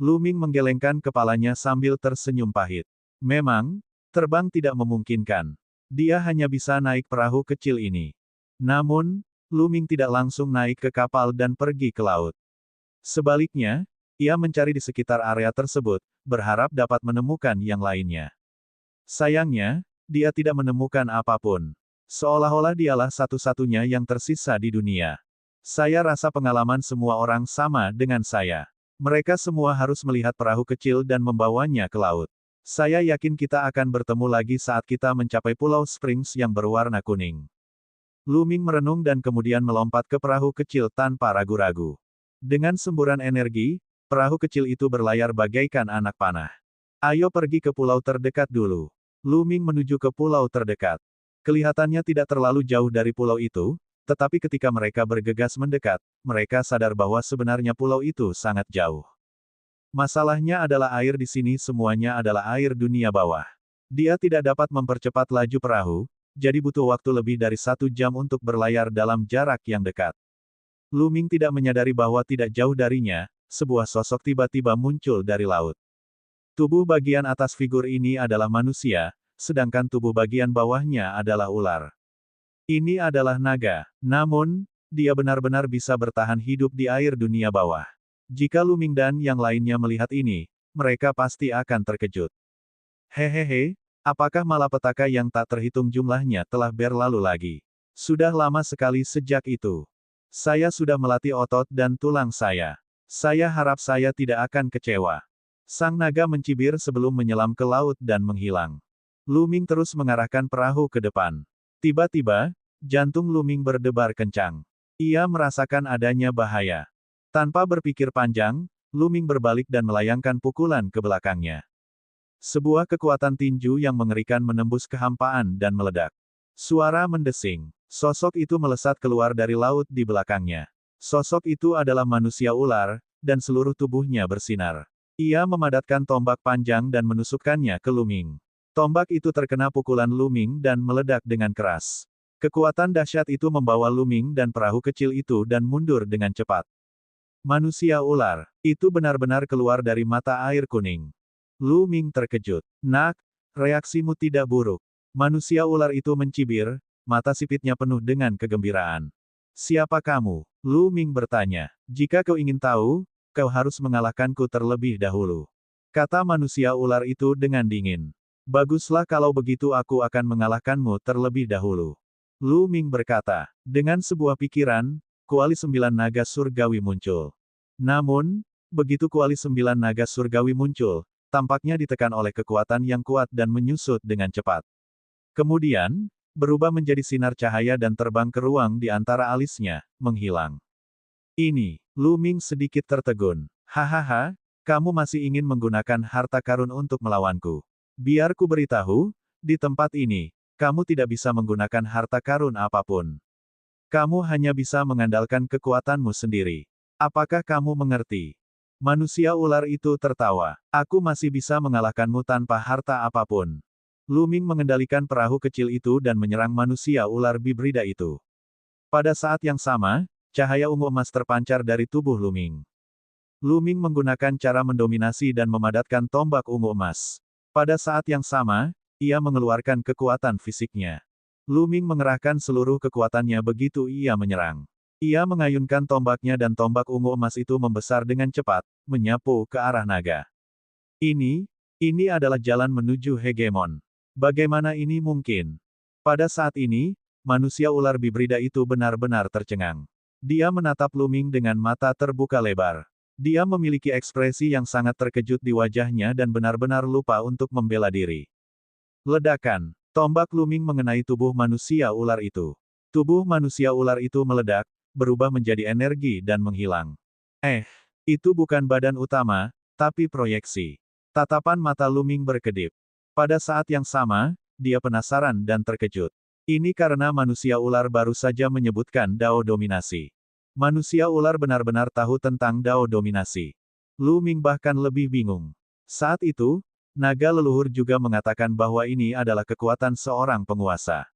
Speaker 1: Lu Ming menggelengkan kepalanya sambil tersenyum pahit. Memang, terbang tidak memungkinkan. Dia hanya bisa naik perahu kecil ini. Namun, Lu Ming tidak langsung naik ke kapal dan pergi ke laut. Sebaliknya, ia mencari di sekitar area tersebut, berharap dapat menemukan yang lainnya. Sayangnya, dia tidak menemukan apapun. Seolah-olah dialah satu-satunya yang tersisa di dunia. Saya rasa pengalaman semua orang sama dengan saya. Mereka semua harus melihat perahu kecil dan membawanya ke laut. Saya yakin kita akan bertemu lagi saat kita mencapai Pulau Springs yang berwarna kuning. Lu Ming merenung dan kemudian melompat ke perahu kecil tanpa ragu-ragu. Dengan semburan energi, perahu kecil itu berlayar bagaikan anak panah. Ayo pergi ke pulau terdekat dulu. Lu Ming menuju ke pulau terdekat. Kelihatannya tidak terlalu jauh dari pulau itu, tetapi ketika mereka bergegas mendekat, mereka sadar bahwa sebenarnya pulau itu sangat jauh. Masalahnya adalah air di sini semuanya adalah air dunia bawah. Dia tidak dapat mempercepat laju perahu, jadi butuh waktu lebih dari 1 jam untuk berlayar dalam jarak yang dekat. Lu Ming tidak menyadari bahwa tidak jauh darinya, sebuah sosok tiba-tiba muncul dari laut. Tubuh bagian atas figur ini adalah manusia, sedangkan tubuh bagian bawahnya adalah ular. Ini adalah naga. Namun, dia benar-benar bisa bertahan hidup di air dunia bawah. Jika Lu Ming dan yang lainnya melihat ini, mereka pasti akan terkejut. Hehehe, apakah malapetaka yang tak terhitung jumlahnya telah berlalu lagi? Sudah lama sekali sejak itu. Saya sudah melatih otot dan tulang saya. Saya harap saya tidak akan kecewa. Sang naga mencibir sebelum menyelam ke laut dan menghilang. Lu Ming terus mengarahkan perahu ke depan. Tiba-tiba, jantung Lu Ming berdebar kencang. Ia merasakan adanya bahaya. Tanpa berpikir panjang, Lu Ming berbalik dan melayangkan pukulan ke belakangnya. Sebuah kekuatan tinju yang mengerikan menembus kehampaan dan meledak. Suara mendesing. Sosok itu melesat keluar dari laut di belakangnya. Sosok itu adalah manusia ular, dan seluruh tubuhnya bersinar. Ia memadatkan tombak panjang dan menusukkannya ke Lu Ming. Tombak itu terkena pukulan Lu Ming dan meledak dengan keras. Kekuatan dahsyat itu membawa Lu Ming dan perahu kecil itu dan mundur dengan cepat. Manusia ular, itu benar-benar keluar dari mata air kuning. Lu Ming terkejut. Nak, reaksimu tidak buruk. Manusia ular itu mencibir, mata sipitnya penuh dengan kegembiraan. Siapa kamu? Lu Ming bertanya. Jika kau ingin tahu, kau harus mengalahkanku terlebih dahulu. Kata manusia ular itu dengan dingin. Baguslah kalau begitu aku akan mengalahkanmu terlebih dahulu. Lu Ming berkata. Dengan sebuah pikiran, kuali 9 naga surgawi muncul. Namun, begitu kuali 9 naga surgawi muncul, tampaknya ditekan oleh kekuatan yang kuat dan menyusut dengan cepat. Kemudian, berubah menjadi sinar cahaya dan terbang ke ruang di antara alisnya, menghilang. Ini, Lu Ming sedikit tertegun. Hahaha, kamu masih ingin menggunakan harta karun untuk melawanku. Biar ku beritahu, di tempat ini, kamu tidak bisa menggunakan harta karun apapun. Kamu hanya bisa mengandalkan kekuatanmu sendiri. Apakah kamu mengerti? Manusia ular itu tertawa. Aku masih bisa mengalahkanmu tanpa harta apapun. Lu Ming mengendalikan perahu kecil itu dan menyerang manusia ular bibrida itu. Pada saat yang sama, cahaya ungu emas terpancar dari tubuh Lu Ming. Lu Ming menggunakan cara mendominasi dan memadatkan tombak ungu emas. Pada saat yang sama, ia mengeluarkan kekuatan fisiknya. Lu Ming mengerahkan seluruh kekuatannya begitu ia menyerang. Ia mengayunkan tombaknya dan tombak ungu emas itu membesar dengan cepat, menyapu ke arah naga. Ini adalah jalan menuju hegemon. Bagaimana ini mungkin? Pada saat ini, manusia ular bibrida itu benar-benar tercengang. Dia menatap Luming dengan mata terbuka lebar. Dia memiliki ekspresi yang sangat terkejut di wajahnya dan benar-benar lupa untuk membela diri. Ledakan. Tombak Luming mengenai tubuh manusia ular itu. Tubuh manusia ular itu meledak, berubah menjadi energi dan menghilang. Itu bukan badan utama, tapi proyeksi. Tatapan mata Luming berkedip. Pada saat yang sama, dia penasaran dan terkejut. Ini karena manusia ular baru saja menyebutkan Dao dominasi. Manusia ular benar-benar tahu tentang Dao dominasi. Luming bahkan lebih bingung. Saat itu, naga leluhur juga mengatakan bahwa ini adalah kekuatan seorang penguasa.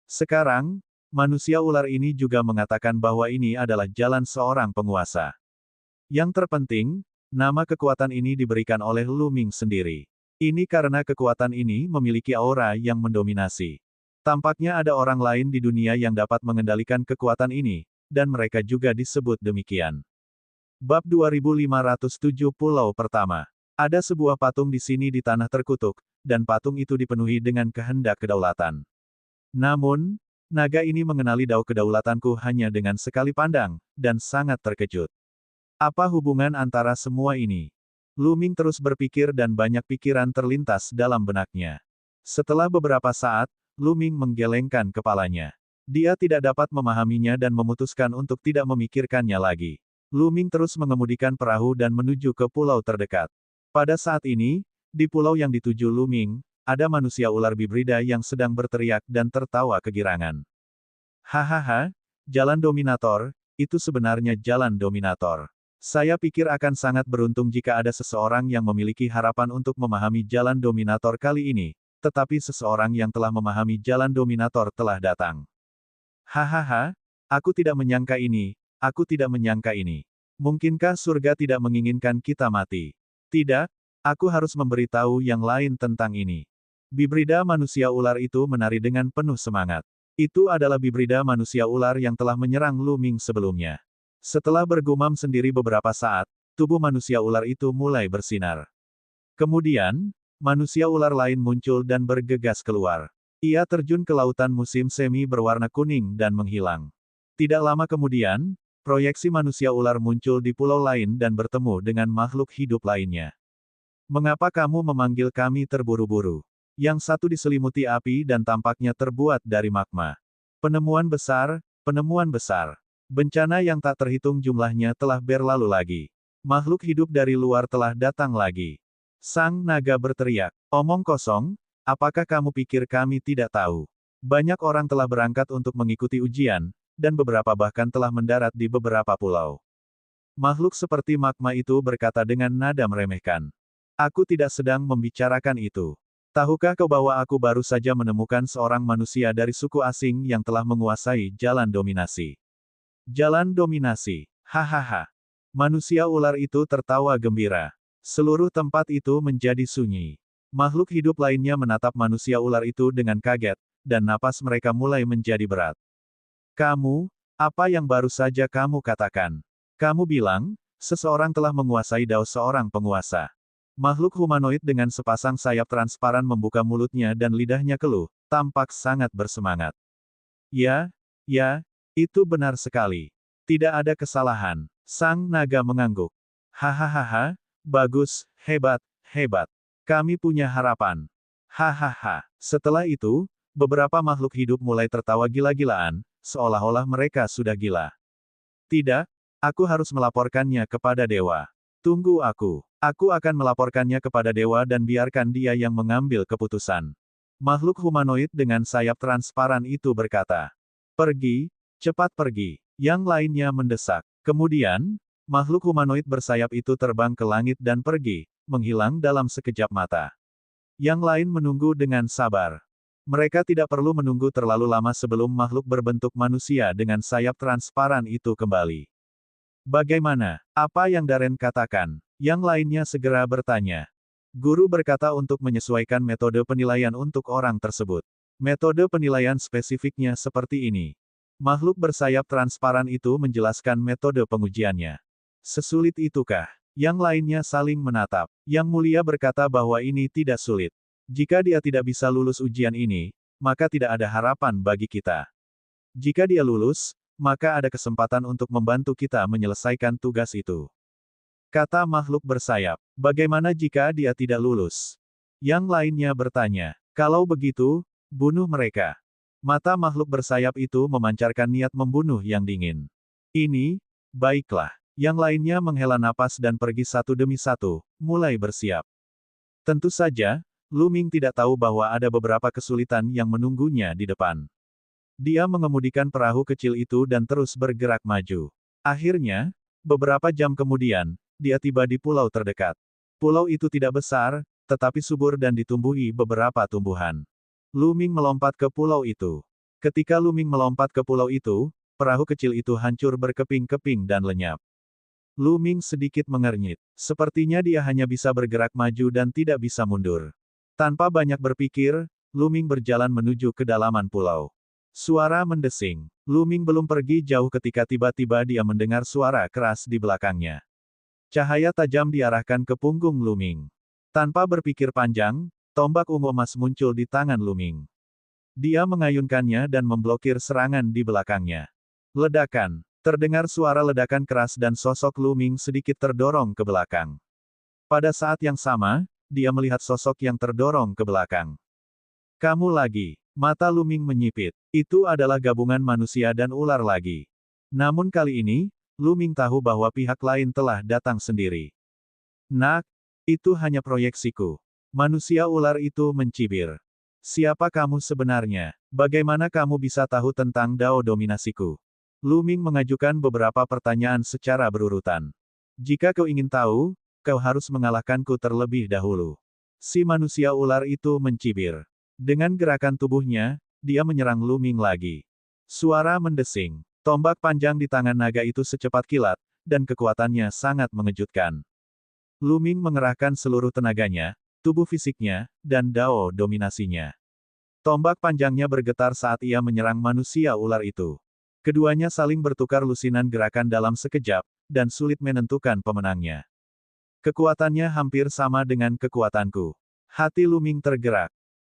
Speaker 1: Sekarang, manusia ular ini juga mengatakan bahwa ini adalah jalan seorang penguasa. Yang terpenting, nama kekuatan ini diberikan oleh Luming sendiri. Ini karena kekuatan ini memiliki aura yang mendominasi. Tampaknya ada orang lain di dunia yang dapat mengendalikan kekuatan ini, dan mereka juga disebut demikian. Bab 2507 Pulau Pertama. Ada sebuah patung di sini di tanah terkutuk, dan patung itu dipenuhi dengan kehendak kedaulatan. Namun, naga ini mengenali dao kedaulatanku hanya dengan sekali pandang, dan sangat terkejut. Apa hubungan antara semua ini? Luming terus berpikir dan banyak pikiran terlintas dalam benaknya. Setelah beberapa saat, Luming menggelengkan kepalanya. Dia tidak dapat memahaminya dan memutuskan untuk tidak memikirkannya lagi. Luming terus mengemudikan perahu dan menuju ke pulau terdekat. Pada saat ini, di pulau yang dituju Luming, ada manusia ular bibrida yang sedang berteriak dan tertawa kegirangan. Hahaha, jalan dominator, itu sebenarnya jalan dominator. Saya pikir akan sangat beruntung jika ada seseorang yang memiliki harapan untuk memahami jalan dominator kali ini, tetapi seseorang yang telah memahami jalan dominator telah datang. Hahaha, aku tidak menyangka ini, aku tidak menyangka ini. Mungkinkah surga tidak menginginkan kita mati? Tidak, aku harus memberitahu yang lain tentang ini. Bibrida manusia ular itu menari dengan penuh semangat. Itu adalah bibrida manusia ular yang telah menyerang Luming sebelumnya. Setelah bergumam sendiri beberapa saat, tubuh manusia ular itu mulai bersinar. Kemudian, manusia ular lain muncul dan bergegas keluar. Ia terjun ke lautan musim semi berwarna kuning dan menghilang. Tidak lama kemudian, proyeksi manusia ular muncul di pulau lain dan bertemu dengan makhluk hidup lainnya. Mengapa kamu memanggil kami terburu-buru? Yang satu diselimuti api dan tampaknya terbuat dari magma. Penemuan besar, penemuan besar. Bencana yang tak terhitung jumlahnya telah berlalu lagi. Makhluk hidup dari luar telah datang lagi. Sang naga berteriak, omong kosong, apakah kamu pikir kami tidak tahu? Banyak orang telah berangkat untuk mengikuti ujian, dan beberapa bahkan telah mendarat di beberapa pulau. Makhluk seperti magma itu berkata dengan nada meremehkan. Aku tidak sedang membicarakan itu. Tahukah kau bahwa aku baru saja menemukan seorang manusia dari suku asing yang telah menguasai jalan dominasi? Jalan dominasi. Hahaha. Manusia ular itu tertawa gembira. Seluruh tempat itu menjadi sunyi. Makhluk hidup lainnya menatap manusia ular itu dengan kaget, dan napas mereka mulai menjadi berat. Kamu, apa yang baru saja kamu katakan? Kamu bilang, seseorang telah menguasai dao seorang penguasa. Makhluk humanoid dengan sepasang sayap transparan membuka mulutnya dan lidahnya keluh, tampak sangat bersemangat. Ya, itu benar sekali. Tidak ada kesalahan. Sang naga mengangguk. Hahaha, bagus, hebat, hebat. Kami punya harapan. Hahaha. Setelah itu, beberapa makhluk hidup mulai tertawa gila-gilaan, seolah-olah mereka sudah gila. Tidak, aku harus melaporkannya kepada dewa. Tunggu aku. Aku akan melaporkannya kepada dewa dan biarkan dia yang mengambil keputusan. Makhluk humanoid dengan sayap transparan itu berkata. Pergi, cepat pergi. Yang lainnya mendesak. Kemudian, makhluk humanoid bersayap itu terbang ke langit dan pergi, menghilang dalam sekejap mata. Yang lain menunggu dengan sabar. Mereka tidak perlu menunggu terlalu lama sebelum makhluk berbentuk manusia dengan sayap transparan itu kembali. Bagaimana? Apa yang Darren katakan? Yang lainnya segera bertanya. Guru berkata untuk menyesuaikan metode penilaian untuk orang tersebut. Metode penilaian spesifiknya seperti ini. Makhluk bersayap transparan itu menjelaskan metode pengujiannya. Sesulit itukah? Yang lainnya saling menatap. Yang Mulia berkata bahwa ini tidak sulit. Jika dia tidak bisa lulus ujian ini, maka tidak ada harapan bagi kita. Jika dia lulus, maka ada kesempatan untuk membantu kita menyelesaikan tugas itu. Kata makhluk bersayap. Bagaimana jika dia tidak lulus? Yang lainnya bertanya. Kalau begitu, bunuh mereka. Mata makhluk bersayap itu memancarkan niat membunuh yang dingin. Ini, baiklah. Yang lainnya menghela napas dan pergi satu demi satu, mulai bersiap. Tentu saja, Lu Ming tidak tahu bahwa ada beberapa kesulitan yang menunggunya di depan. Dia mengemudikan perahu kecil itu dan terus bergerak maju. Akhirnya, beberapa jam kemudian, dia tiba di pulau terdekat. Pulau itu tidak besar, tetapi subur dan ditumbuhi beberapa tumbuhan. Lu Ming melompat ke pulau itu. Ketika Lu Ming melompat ke pulau itu, perahu kecil itu hancur berkeping-keping dan lenyap. Lu Ming sedikit mengernyit. Sepertinya dia hanya bisa bergerak maju dan tidak bisa mundur. Tanpa banyak berpikir, Lu Ming berjalan menuju kedalaman pulau. Suara mendesing. Lu Ming belum pergi jauh ketika tiba-tiba dia mendengar suara keras di belakangnya. Cahaya tajam diarahkan ke punggung Lu Ming. Tanpa berpikir panjang, tombak ungu emas muncul di tangan Lu Ming. Dia mengayunkannya dan memblokir serangan di belakangnya. Ledakan. Terdengar suara ledakan keras dan sosok Lu Ming sedikit terdorong ke belakang. Pada saat yang sama, dia melihat sosok yang terdorong ke belakang. Kamu lagi. Mata Lu Ming menyipit. Itu adalah gabungan manusia dan ular lagi. Namun kali ini, Lu Ming tahu bahwa pihak lain telah datang sendiri. Nak, itu hanya proyeksiku. Manusia ular itu mencibir. Siapa kamu sebenarnya? Bagaimana kamu bisa tahu tentang Dao dominasiku? Lu Ming mengajukan beberapa pertanyaan secara berurutan. Jika kau ingin tahu, kau harus mengalahkanku terlebih dahulu. Si manusia ular itu mencibir. Dengan gerakan tubuhnya, dia menyerang Lu Ming lagi. Suara mendesing. Tombak panjang di tangan naga itu secepat kilat, dan kekuatannya sangat mengejutkan. Lu Ming mengerahkan seluruh tenaganya, tubuh fisiknya, dan Dao dominasinya. Tombak panjangnya bergetar saat ia menyerang manusia ular itu. Keduanya saling bertukar lusinan gerakan dalam sekejap, dan sulit menentukan pemenangnya. Kekuatannya hampir sama dengan kekuatanku. Hati Lu Ming tergerak.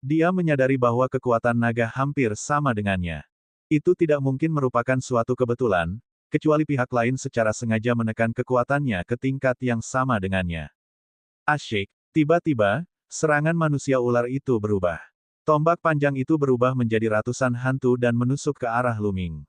Speaker 1: Dia menyadari bahwa kekuatan naga hampir sama dengannya. Itu tidak mungkin merupakan suatu kebetulan, kecuali pihak lain secara sengaja menekan kekuatannya ke tingkat yang sama dengannya. Asyik. Tiba-tiba, serangan manusia ular itu berubah. Tombak panjang itu berubah menjadi ratusan hantu dan menusuk ke arah Lu Ming.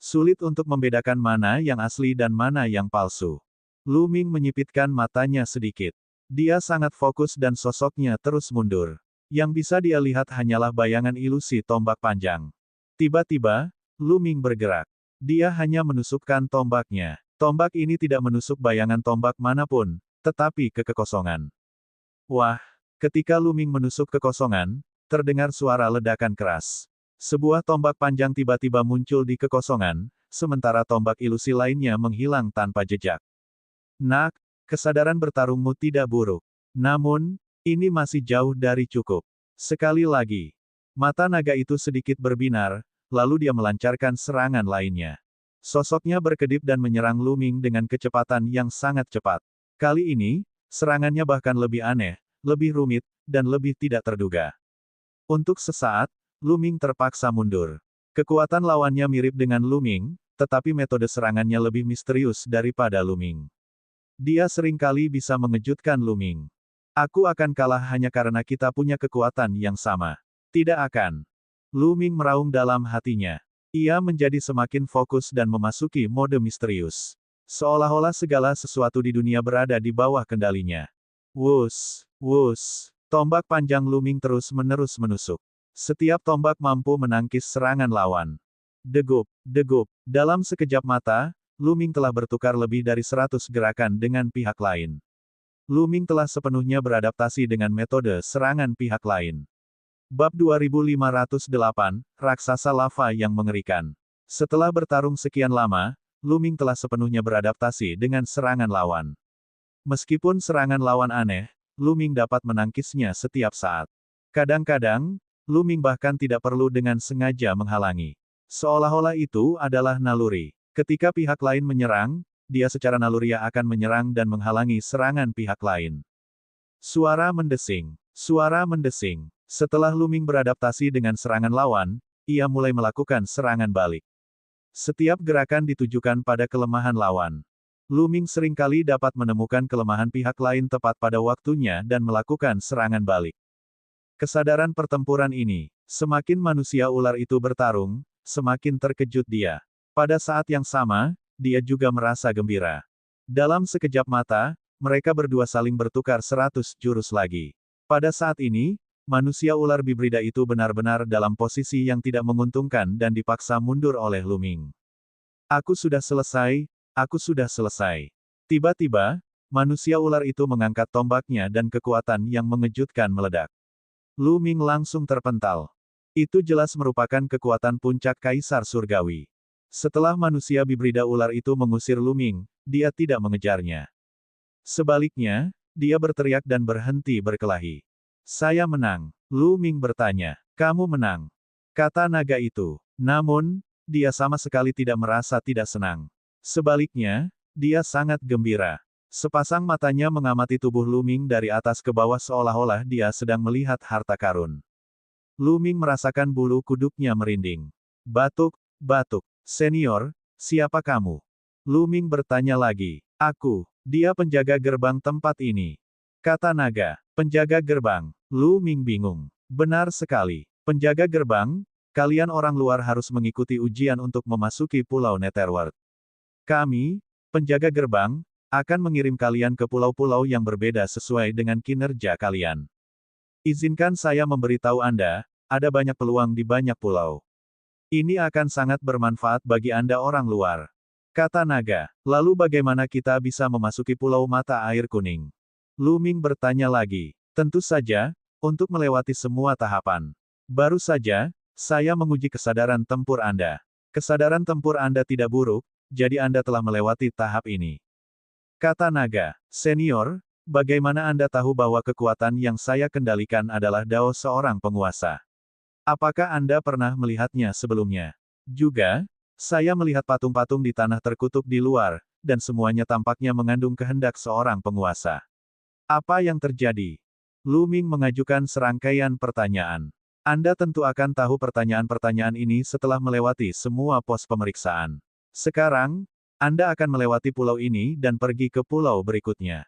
Speaker 1: Sulit untuk membedakan mana yang asli dan mana yang palsu. Lu Ming menyipitkan matanya sedikit. Dia sangat fokus dan sosoknya terus mundur. Yang bisa dia lihat hanyalah bayangan ilusi tombak panjang. Tiba-tiba, Lu Ming bergerak. Dia hanya menusukkan tombaknya. Tombak ini tidak menusuk bayangan tombak manapun, tetapi ke kekosongan. Wah, ketika Lu Ming menusuk kekosongan, terdengar suara ledakan keras. Sebuah tombak panjang tiba-tiba muncul di kekosongan, sementara tombak ilusi lainnya menghilang tanpa jejak. Nak, kesadaran bertarungmu tidak buruk. Namun, ini masih jauh dari cukup. Sekali lagi. Mata naga itu sedikit berbinar, lalu dia melancarkan serangan lainnya. Sosoknya berkedip dan menyerang Lu Ming dengan kecepatan yang sangat cepat. Kali ini, serangannya bahkan lebih aneh, lebih rumit, dan lebih tidak terduga. Untuk sesaat, Lu Ming terpaksa mundur. Kekuatan lawannya mirip dengan Lu Ming, tetapi metode serangannya lebih misterius daripada Lu Ming. Dia seringkali bisa mengejutkan Lu Ming. Aku akan kalah hanya karena kita punya kekuatan yang sama. Tidak akan. Lu Ming meraung dalam hatinya. Ia menjadi semakin fokus dan memasuki mode misterius. Seolah-olah segala sesuatu di dunia berada di bawah kendalinya. Wus, wus. Tombak panjang Lu Ming terus-menerus menusuk. Setiap tombak mampu menangkis serangan lawan. Degup, degup. Dalam sekejap mata, Lu Ming telah bertukar lebih dari 100 gerakan dengan pihak lain. Lu Ming telah sepenuhnya beradaptasi dengan metode serangan pihak lain. Bab 2508, Raksasa Lava yang Mengerikan. Setelah bertarung sekian lama, Lu Ming telah sepenuhnya beradaptasi dengan serangan lawan. Meskipun serangan lawan aneh, Lu Ming dapat menangkisnya setiap saat. Kadang-kadang, Lu Ming bahkan tidak perlu dengan sengaja menghalangi. Seolah-olah itu adalah naluri. Ketika pihak lain menyerang, dia secara naluriah akan menyerang dan menghalangi serangan pihak lain. Suara mendesing. Suara mendesing. Setelah Lu Ming beradaptasi dengan serangan lawan, ia mulai melakukan serangan balik. Setiap gerakan ditujukan pada kelemahan lawan. Lu Ming seringkali dapat menemukan kelemahan pihak lain tepat pada waktunya dan melakukan serangan balik. Kesadaran pertempuran ini, semakin manusia ular itu bertarung, semakin terkejut dia. Pada saat yang sama, dia juga merasa gembira. Dalam sekejap mata, mereka berdua saling bertukar 100 jurus lagi. Pada saat ini, manusia ular bibrida itu benar-benar dalam posisi yang tidak menguntungkan dan dipaksa mundur oleh Lu Ming. Aku sudah selesai, aku sudah selesai. Tiba-tiba, manusia ular itu mengangkat tombaknya dan kekuatan yang mengejutkan meledak. Lu Ming langsung terpental. Itu jelas merupakan kekuatan puncak Kaisar Surgawi. Setelah manusia bibrida ular itu mengusir Lu Ming, dia tidak mengejarnya. Sebaliknya, dia berteriak dan berhenti berkelahi. Saya menang. Lu Ming bertanya. Kamu menang. Kata naga itu. Namun, dia sama sekali tidak merasa tidak senang. Sebaliknya, dia sangat gembira. Sepasang matanya mengamati tubuh Lu Ming dari atas ke bawah seolah-olah dia sedang melihat harta karun. Lu Ming merasakan bulu kuduknya merinding. Batuk, batuk. Senior, siapa kamu? Lu Ming bertanya lagi. Aku, dia penjaga gerbang tempat ini. Kata naga. Penjaga gerbang. Lu Ming bingung. Benar sekali. Penjaga gerbang, kalian orang luar harus mengikuti ujian untuk memasuki Pulau Netherworld. Kami, penjaga gerbang, akan mengirim kalian ke pulau-pulau yang berbeda sesuai dengan kinerja kalian. Izinkan saya memberitahu Anda, ada banyak peluang di banyak pulau. Ini akan sangat bermanfaat bagi Anda orang luar. Kata naga. Lalu bagaimana kita bisa memasuki Pulau Mata Air Kuning? Lu Ming bertanya lagi. Tentu saja, untuk melewati semua tahapan. Baru saja, saya menguji kesadaran tempur Anda. Kesadaran tempur Anda tidak buruk, jadi Anda telah melewati tahap ini. Kata naga. Senior, bagaimana Anda tahu bahwa kekuatan yang saya kendalikan adalah dao seorang penguasa? Apakah Anda pernah melihatnya sebelumnya? Juga, saya melihat patung-patung di tanah terkutuk di luar, dan semuanya tampaknya mengandung kehendak seorang penguasa. Apa yang terjadi? Lu Ming mengajukan serangkaian pertanyaan. Anda tentu akan tahu pertanyaan-pertanyaan ini setelah melewati semua pos pemeriksaan. Sekarang, Anda akan melewati pulau ini dan pergi ke pulau berikutnya.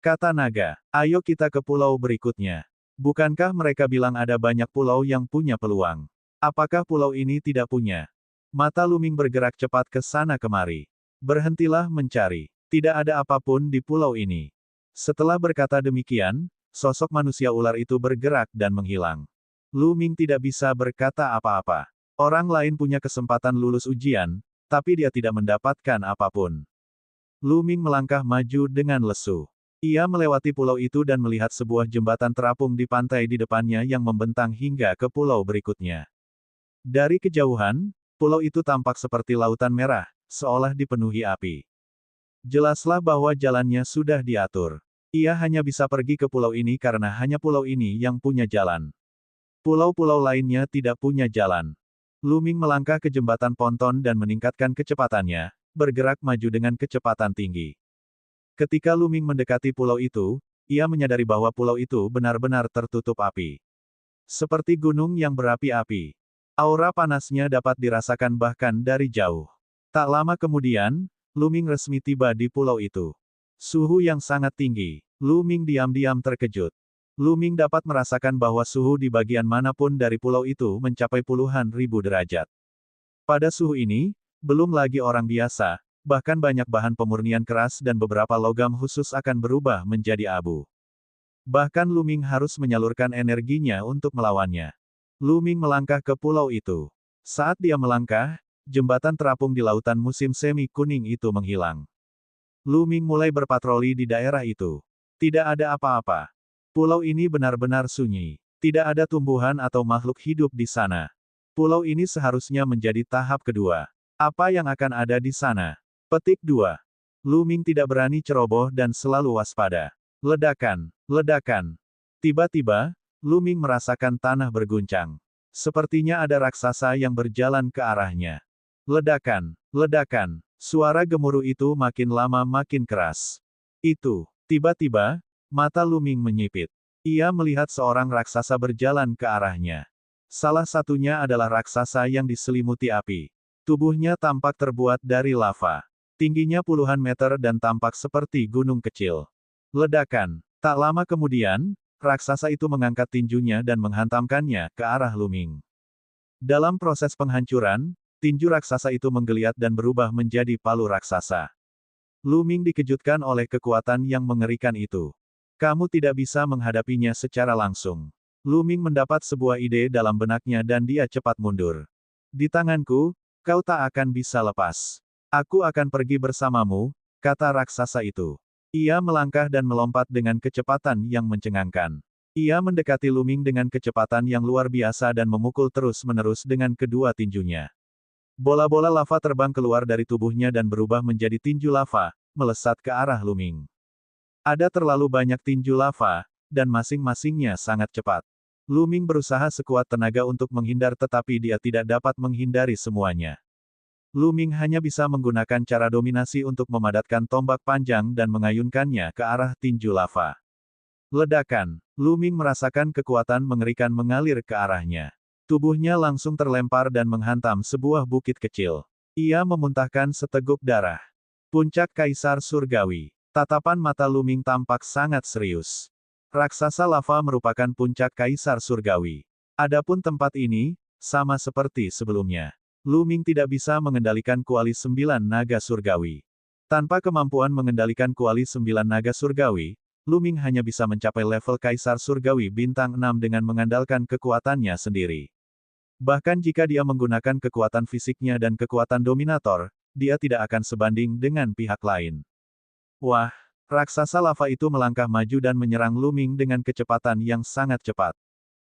Speaker 1: Kata naga, ayo kita ke pulau berikutnya. Bukankah mereka bilang ada banyak pulau yang punya peluang? Apakah pulau ini tidak punya? Mata Lu Ming bergerak cepat ke sana kemari. Berhentilah mencari. Tidak ada apapun di pulau ini. Setelah berkata demikian, sosok manusia ular itu bergerak dan menghilang. Lu Ming tidak bisa berkata apa-apa. Orang lain punya kesempatan lulus ujian, tapi dia tidak mendapatkan apapun. Lu Ming melangkah maju dengan lesu. Ia melewati pulau itu dan melihat sebuah jembatan terapung di pantai di depannya yang membentang hingga ke pulau berikutnya. Dari kejauhan, pulau itu tampak seperti lautan merah, seolah dipenuhi api. Jelaslah bahwa jalannya sudah diatur. Ia hanya bisa pergi ke pulau ini karena hanya pulau ini yang punya jalan. Pulau-pulau lainnya tidak punya jalan. Lu Ming melangkah ke jembatan ponton dan meningkatkan kecepatannya, bergerak maju dengan kecepatan tinggi. Ketika Lu Ming mendekati pulau itu, ia menyadari bahwa pulau itu benar-benar tertutup api. Seperti gunung yang berapi-api. Aura panasnya dapat dirasakan bahkan dari jauh. Tak lama kemudian, Lu Ming resmi tiba di pulau itu. Suhu yang sangat tinggi. Lu Ming diam-diam terkejut. Lu Ming dapat merasakan bahwa suhu di bagian manapun dari pulau itu mencapai puluhan ribu derajat. Pada suhu ini, belum lagi orang biasa, bahkan banyak bahan pemurnian keras dan beberapa logam khusus akan berubah menjadi abu. Bahkan Lu Ming harus menyalurkan energinya untuk melawannya. Lu Ming melangkah ke pulau itu. Saat dia melangkah, jembatan terapung di lautan musim semi kuning itu menghilang. Lu Ming mulai berpatroli di daerah itu. Tidak ada apa-apa. Pulau ini benar-benar sunyi. Tidak ada tumbuhan atau makhluk hidup di sana. Pulau ini seharusnya menjadi tahap kedua. Apa yang akan ada di sana? Petik 2. Lu Ming tidak berani ceroboh dan selalu waspada. Ledakan, ledakan. Tiba-tiba, Lu Ming merasakan tanah berguncang. Sepertinya ada raksasa yang berjalan ke arahnya. Ledakan, ledakan. Suara gemuruh itu makin lama makin keras. Tiba-tiba, mata Lu Ming menyipit. Ia melihat seorang raksasa berjalan ke arahnya. Salah satunya adalah raksasa yang diselimuti api. Tubuhnya tampak terbuat dari lava. Tingginya puluhan meter dan tampak seperti gunung kecil. Ledakan. Tak lama kemudian, raksasa itu mengangkat tinjunya dan menghantamkannya ke arah Lu Ming. Dalam proses penghancuran, tinju raksasa itu menggeliat dan berubah menjadi palu raksasa. Lu Ming dikejutkan oleh kekuatan yang mengerikan itu. Kamu tidak bisa menghadapinya secara langsung. Lu Ming mendapat sebuah ide dalam benaknya dan dia cepat mundur. Di tanganku, kau tak akan bisa lepas. Aku akan pergi bersamamu, kata raksasa itu. Ia melangkah dan melompat dengan kecepatan yang mencengangkan. Ia mendekati Lu Ming dengan kecepatan yang luar biasa dan memukul terus-menerus dengan kedua tinjunya. Bola-bola lava terbang keluar dari tubuhnya dan berubah menjadi tinju lava, melesat ke arah Lu Ming. Ada terlalu banyak tinju lava, dan masing-masingnya sangat cepat. Lu Ming berusaha sekuat tenaga untuk menghindar tetapi dia tidak dapat menghindari semuanya. Lu Ming hanya bisa menggunakan cara dominasi untuk memadatkan tombak panjang dan mengayunkannya ke arah tinju lava. Ledakan. Lu Ming merasakan kekuatan mengerikan mengalir ke arahnya. Tubuhnya langsung terlempar dan menghantam sebuah bukit kecil. Ia memuntahkan seteguk darah. Puncak Kaisar Surgawi. Tatapan mata Lu Ming tampak sangat serius. Raksasa lava merupakan puncak Kaisar Surgawi. Adapun tempat ini, sama seperti sebelumnya. Lu Ming tidak bisa mengendalikan kuali 9 naga surgawi. Tanpa kemampuan mengendalikan kuali 9 naga surgawi, Lu Ming hanya bisa mencapai level Kaisar Surgawi bintang 6 dengan mengandalkan kekuatannya sendiri. Bahkan jika dia menggunakan kekuatan fisiknya dan kekuatan dominator, dia tidak akan sebanding dengan pihak lain. Wah, raksasa lava itu melangkah maju dan menyerang Lu Ming dengan kecepatan yang sangat cepat.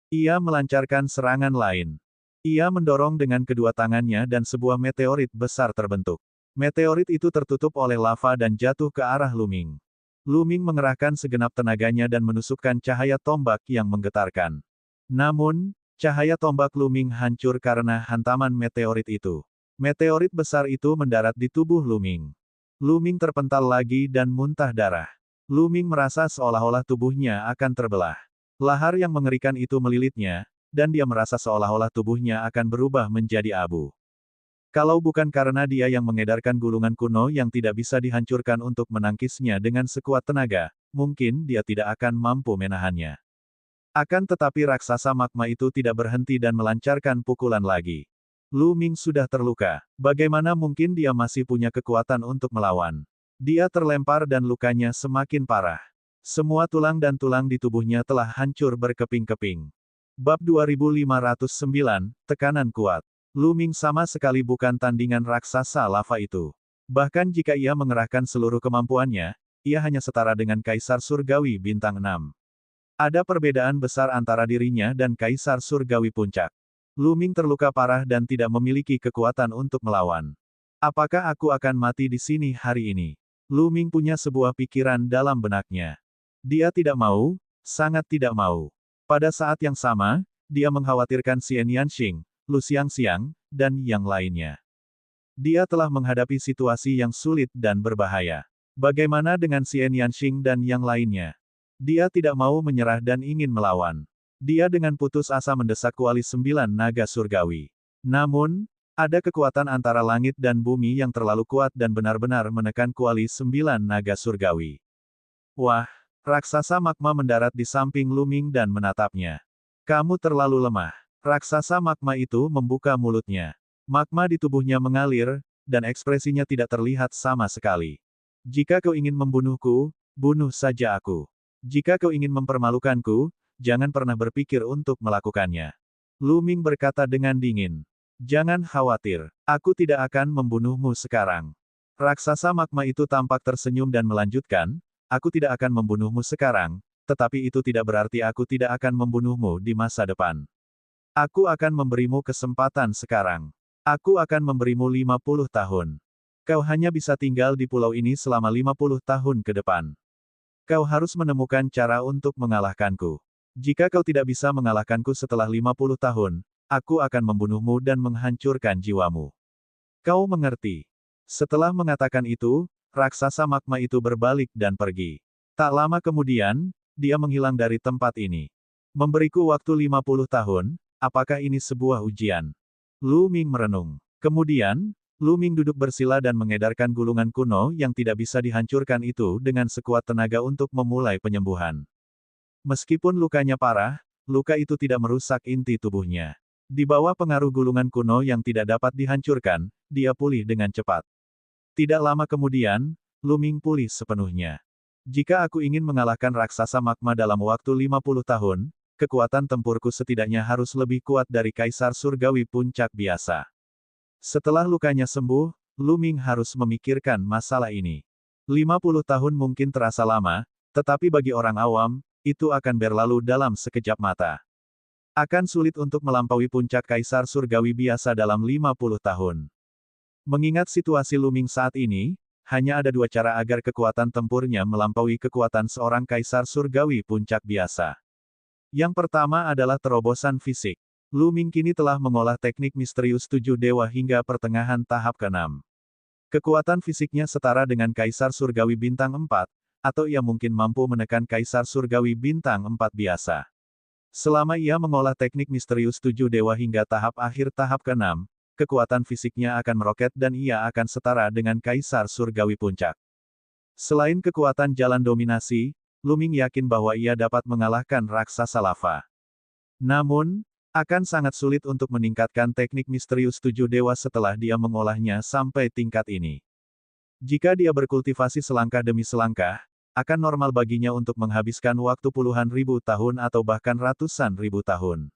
Speaker 1: Ia melancarkan serangan lain. Ia mendorong dengan kedua tangannya dan sebuah meteorit besar terbentuk. Meteorit itu tertutup oleh lava dan jatuh ke arah Lu Ming. Lu Ming mengerahkan segenap tenaganya dan menusukkan cahaya tombak yang menggetarkan. Namun, cahaya tombak Lu Ming hancur karena hantaman meteorit itu. Meteorit besar itu mendarat di tubuh Lu Ming. Lu Ming terpental lagi dan muntah darah. Lu Ming merasa seolah-olah tubuhnya akan terbelah. Lahar yang mengerikan itu melilitnya, dan dia merasa seolah-olah tubuhnya akan berubah menjadi abu. Kalau bukan karena dia yang mengedarkan gulungan kuno yang tidak bisa dihancurkan untuk menangkisnya dengan sekuat tenaga, mungkin dia tidak akan mampu menahannya. Akan tetapi raksasa magma itu tidak berhenti dan melancarkan pukulan lagi. Lu Ming sudah terluka. Bagaimana mungkin dia masih punya kekuatan untuk melawan? Dia terlempar dan lukanya semakin parah. Semua tulang dan tulang di tubuhnya telah hancur berkeping-keping. Bab 2509, Tekanan Kuat. Lu Ming sama sekali bukan tandingan raksasa lava itu. Bahkan jika ia mengerahkan seluruh kemampuannya, ia hanya setara dengan Kaisar Surgawi bintang 6. Ada perbedaan besar antara dirinya dan Kaisar Surgawi Puncak. Lu Ming terluka parah dan tidak memiliki kekuatan untuk melawan. Apakah aku akan mati di sini hari ini? Lu Ming punya sebuah pikiran dalam benaknya. Dia tidak mau, sangat tidak mau. Pada saat yang sama, dia mengkhawatirkan Xian Yanxing, Lu Xiangxiang, dan yang lainnya. Dia telah menghadapi situasi yang sulit dan berbahaya. Bagaimana dengan Xian Yanxing dan yang lainnya? Dia tidak mau menyerah dan ingin melawan. Dia dengan putus asa mendesak kuali 9 naga surgawi. Namun, ada kekuatan antara langit dan bumi yang terlalu kuat dan benar-benar menekan kuali 9 naga surgawi. Wah, raksasa magma mendarat di samping Lu Ming dan menatapnya. Kamu terlalu lemah. Raksasa magma itu membuka mulutnya. Magma di tubuhnya mengalir, dan ekspresinya tidak terlihat sama sekali. Jika kau ingin membunuhku, bunuh saja aku. Jika kau ingin mempermalukanku, jangan pernah berpikir untuk melakukannya. Lu Ming berkata dengan dingin. Jangan khawatir, aku tidak akan membunuhmu sekarang. Raksasa magma itu tampak tersenyum dan melanjutkan, aku tidak akan membunuhmu sekarang, tetapi itu tidak berarti aku tidak akan membunuhmu di masa depan. Aku akan memberimu kesempatan sekarang. Aku akan memberimu 50 tahun. Kau hanya bisa tinggal di pulau ini selama 50 tahun ke depan. Kau harus menemukan cara untuk mengalahkanku. Jika kau tidak bisa mengalahkanku setelah 50 tahun, aku akan membunuhmu dan menghancurkan jiwamu. Kau mengerti? Setelah mengatakan itu, raksasa magma itu berbalik dan pergi. Tak lama kemudian, dia menghilang dari tempat ini. Memberiku waktu 50 tahun, apakah ini sebuah ujian? Lu Ming merenung. Kemudian, Lu Ming duduk bersila dan mengedarkan gulungan kuno yang tidak bisa dihancurkan itu dengan sekuat tenaga untuk memulai penyembuhan. Meskipun lukanya parah, luka itu tidak merusak inti tubuhnya. Di bawah pengaruh gulungan kuno yang tidak dapat dihancurkan, dia pulih dengan cepat. Tidak lama kemudian, Lu Ming pulih sepenuhnya. Jika aku ingin mengalahkan raksasa magma dalam waktu 50 tahun, kekuatan tempurku setidaknya harus lebih kuat dari Kaisar Surgawi Puncak biasa. Setelah lukanya sembuh, Lu Ming harus memikirkan masalah ini. 50 tahun mungkin terasa lama, tetapi bagi orang awam, itu akan berlalu dalam sekejap mata. Akan sulit untuk melampaui puncak Kaisar Surgawi biasa dalam 50 tahun. Mengingat situasi Lu Ming saat ini, hanya ada dua cara agar kekuatan tempurnya melampaui kekuatan seorang Kaisar Surgawi Puncak biasa. Yang pertama adalah terobosan fisik. Lu Ming kini telah mengolah teknik misterius 7 dewa hingga pertengahan tahap ke-6. Kekuatan fisiknya setara dengan Kaisar Surgawi Bintang 4, atau ia mungkin mampu menekan Kaisar Surgawi Bintang 4 biasa. Selama ia mengolah teknik misterius 7 dewa hingga tahap akhir tahap ke-6, kekuatan fisiknya akan meroket dan ia akan setara dengan Kaisar Surgawi Puncak. Selain kekuatan jalan dominasi, Lu Ming yakin bahwa ia dapat mengalahkan raksasa lava. Namun, akan sangat sulit untuk meningkatkan teknik misterius 7 dewa setelah dia mengolahnya sampai tingkat ini. Jika dia berkultivasi selangkah demi selangkah, akan normal baginya untuk menghabiskan waktu puluhan ribu tahun atau bahkan ratusan ribu tahun.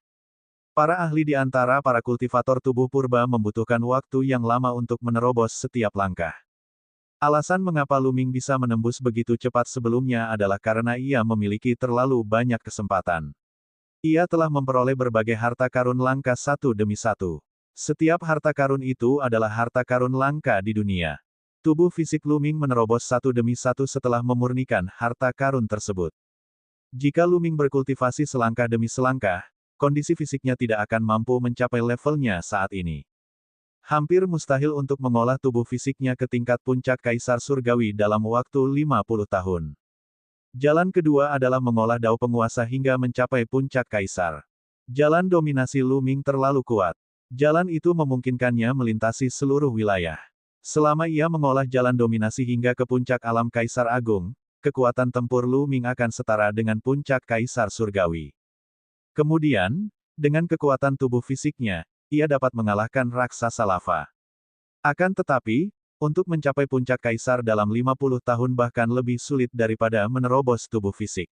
Speaker 1: Para ahli di antara para kultivator tubuh purba membutuhkan waktu yang lama untuk menerobos setiap langkah. Alasan mengapa Lu Ming bisa menembus begitu cepat sebelumnya adalah karena ia memiliki terlalu banyak kesempatan. Ia telah memperoleh berbagai harta karun langka satu demi satu. Setiap harta karun itu adalah harta karun langka di dunia. Tubuh fisik Lu Ming menerobos satu demi satu setelah memurnikan harta karun tersebut. Jika Lu Ming berkultivasi selangkah demi selangkah, kondisi fisiknya tidak akan mampu mencapai levelnya saat ini. Hampir mustahil untuk mengolah tubuh fisiknya ke tingkat puncak Kaisar Surgawi dalam waktu 50 tahun. Jalan kedua adalah mengolah dao penguasa hingga mencapai puncak Kaisar. Jalan dominasi Lu Ming terlalu kuat. Jalan itu memungkinkannya melintasi seluruh wilayah. Selama ia mengolah jalan dominasi hingga ke puncak alam Kaisar Agung, kekuatan tempur Lu Ming akan setara dengan puncak Kaisar Surgawi. Kemudian, dengan kekuatan tubuh fisiknya, ia dapat mengalahkan raksasa lava. Akan tetapi, untuk mencapai puncak Kaisar dalam 50 tahun bahkan lebih sulit daripada menerobos tubuh fisik.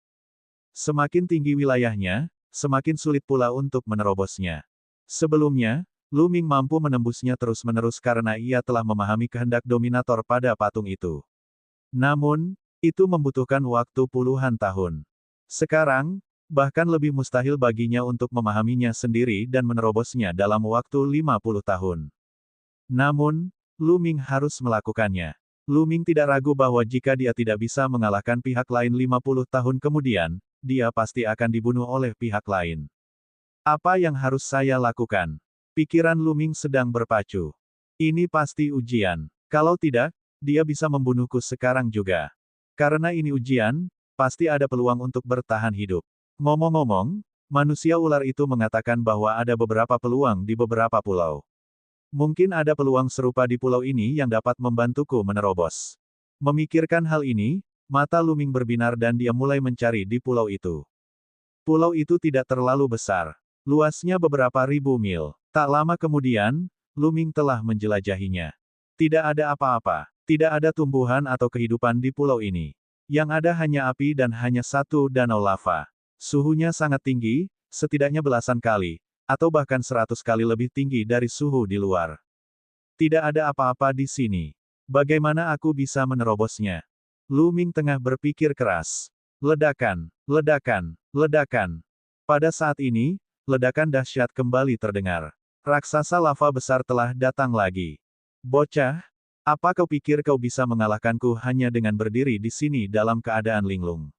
Speaker 1: Semakin tinggi wilayahnya, semakin sulit pula untuk menerobosnya. Sebelumnya, Lu Ming mampu menembusnya terus-menerus karena ia telah memahami kehendak dominator pada patung itu. Namun, itu membutuhkan waktu puluhan tahun. Sekarang, bahkan lebih mustahil baginya untuk memahaminya sendiri dan menerobosnya dalam waktu 50 tahun. Namun, Lu Ming harus melakukannya. Lu Ming tidak ragu bahwa jika dia tidak bisa mengalahkan pihak lain 50 tahun kemudian, dia pasti akan dibunuh oleh pihak lain. Apa yang harus saya lakukan? Pikiran Lu Ming sedang berpacu. Ini pasti ujian. Kalau tidak, dia bisa membunuhku sekarang juga. Karena ini ujian, pasti ada peluang untuk bertahan hidup. Ngomong-ngomong, manusia ular itu mengatakan bahwa ada beberapa peluang di beberapa pulau. Mungkin ada peluang serupa di pulau ini yang dapat membantuku menerobos. Memikirkan hal ini, mata Lu Ming berbinar dan dia mulai mencari di pulau itu. Pulau itu tidak terlalu besar. Luasnya beberapa ribu mil. Tak lama kemudian, Lu Ming telah menjelajahinya. Tidak ada apa-apa. Tidak ada tumbuhan atau kehidupan di pulau ini. Yang ada hanya api dan hanya satu danau lava. Suhunya sangat tinggi, setidaknya belasan kali, atau bahkan 100 kali lebih tinggi dari suhu di luar. Tidak ada apa-apa di sini. Bagaimana aku bisa menerobosnya? Lu Ming tengah berpikir keras. Ledakan, ledakan, ledakan. Pada saat ini, ledakan dahsyat kembali terdengar. Raksasa lava besar telah datang lagi. Bocah, apa kau pikir kau bisa mengalahkanku hanya dengan berdiri di sini dalam keadaan linglung?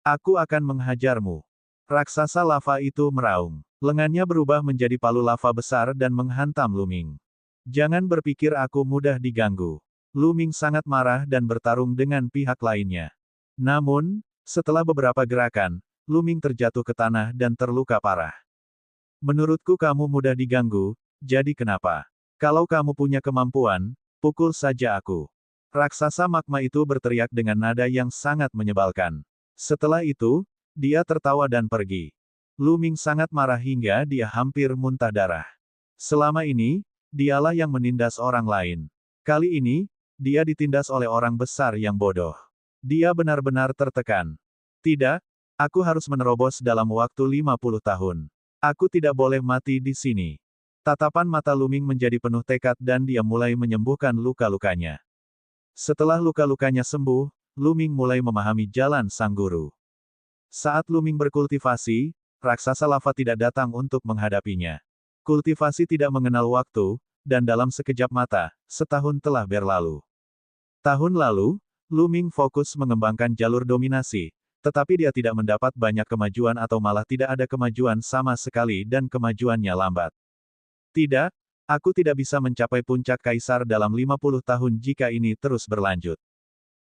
Speaker 1: Aku akan menghajarmu. Raksasa lava itu meraung. Lengannya berubah menjadi palu lava besar dan menghantam Lu Ming. Jangan berpikir aku mudah diganggu. Lu Ming sangat marah dan bertarung dengan pihak lainnya. Namun, setelah beberapa gerakan, Lu Ming terjatuh ke tanah dan terluka parah. Menurutku kamu mudah diganggu, jadi kenapa? Kalau kamu punya kemampuan, pukul saja aku. Raksasa magma itu berteriak dengan nada yang sangat menyebalkan. Setelah itu, dia tertawa dan pergi. Lu Ming sangat marah hingga dia hampir muntah darah. Selama ini, dialah yang menindas orang lain. Kali ini, dia ditindas oleh orang besar yang bodoh. Dia benar-benar tertekan. Tidak, aku harus menerobos dalam waktu 50 tahun. Aku tidak boleh mati di sini. Tatapan mata Lu Ming menjadi penuh tekad dan dia mulai menyembuhkan luka-lukanya. Setelah luka-lukanya sembuh, Lu Ming mulai memahami jalan sang guru. Saat Lu Ming berkultivasi, raksasa lava tidak datang untuk menghadapinya. Kultivasi tidak mengenal waktu, dan dalam sekejap mata, setahun telah berlalu. Tahun lalu, Lu Ming fokus mengembangkan jalur dominasi, tetapi dia tidak mendapat banyak kemajuan atau malah tidak ada kemajuan sama sekali dan kemajuannya lambat. Tidak, aku tidak bisa mencapai puncak kaisar dalam 50 tahun jika ini terus berlanjut.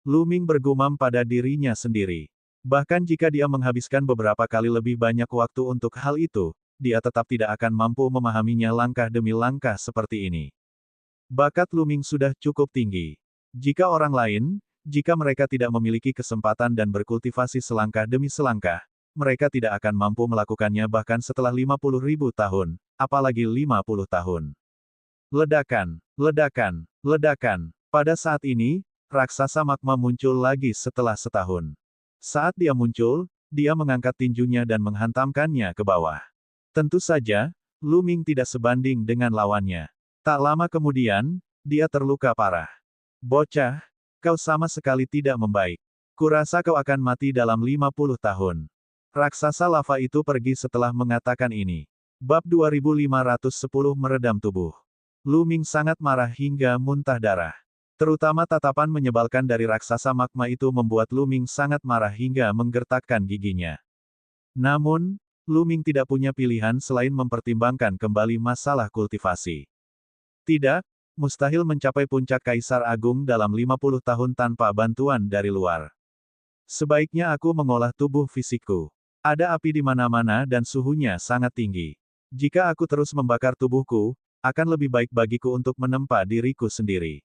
Speaker 1: Lu Ming bergumam pada dirinya sendiri. Bahkan jika dia menghabiskan beberapa kali lebih banyak waktu untuk hal itu, dia tetap tidak akan mampu memahaminya langkah demi langkah seperti ini. Bakat Lu Ming sudah cukup tinggi. Jika orang lain, jika mereka tidak memiliki kesempatan dan berkultivasi selangkah demi selangkah, mereka tidak akan mampu melakukannya bahkan setelah 50.000 tahun, apalagi 50 tahun. Ledakan, ledakan, ledakan. Pada saat ini, raksasa magma muncul lagi setelah setahun. Saat dia muncul, dia mengangkat tinjunya dan menghantamkannya ke bawah. Tentu saja, Lu Ming tidak sebanding dengan lawannya. Tak lama kemudian, dia terluka parah. Bocah, kau sama sekali tidak membaik. Kurasa kau akan mati dalam 50 tahun. Raksasa lava itu pergi setelah mengatakan ini. Bab 2510 meredam tubuh. Lu Ming sangat marah hingga muntah darah. Terutama tatapan menyebalkan dari raksasa magma itu membuat Lu Ming sangat marah hingga menggertakkan giginya. Namun, Lu Ming tidak punya pilihan selain mempertimbangkan kembali masalah kultivasi. Tidak, mustahil mencapai puncak Kaisar Agung dalam 50 tahun tanpa bantuan dari luar. Sebaiknya aku mengolah tubuh fisikku. Ada api di mana-mana dan suhunya sangat tinggi. Jika aku terus membakar tubuhku, akan lebih baik bagiku untuk menempa diriku sendiri.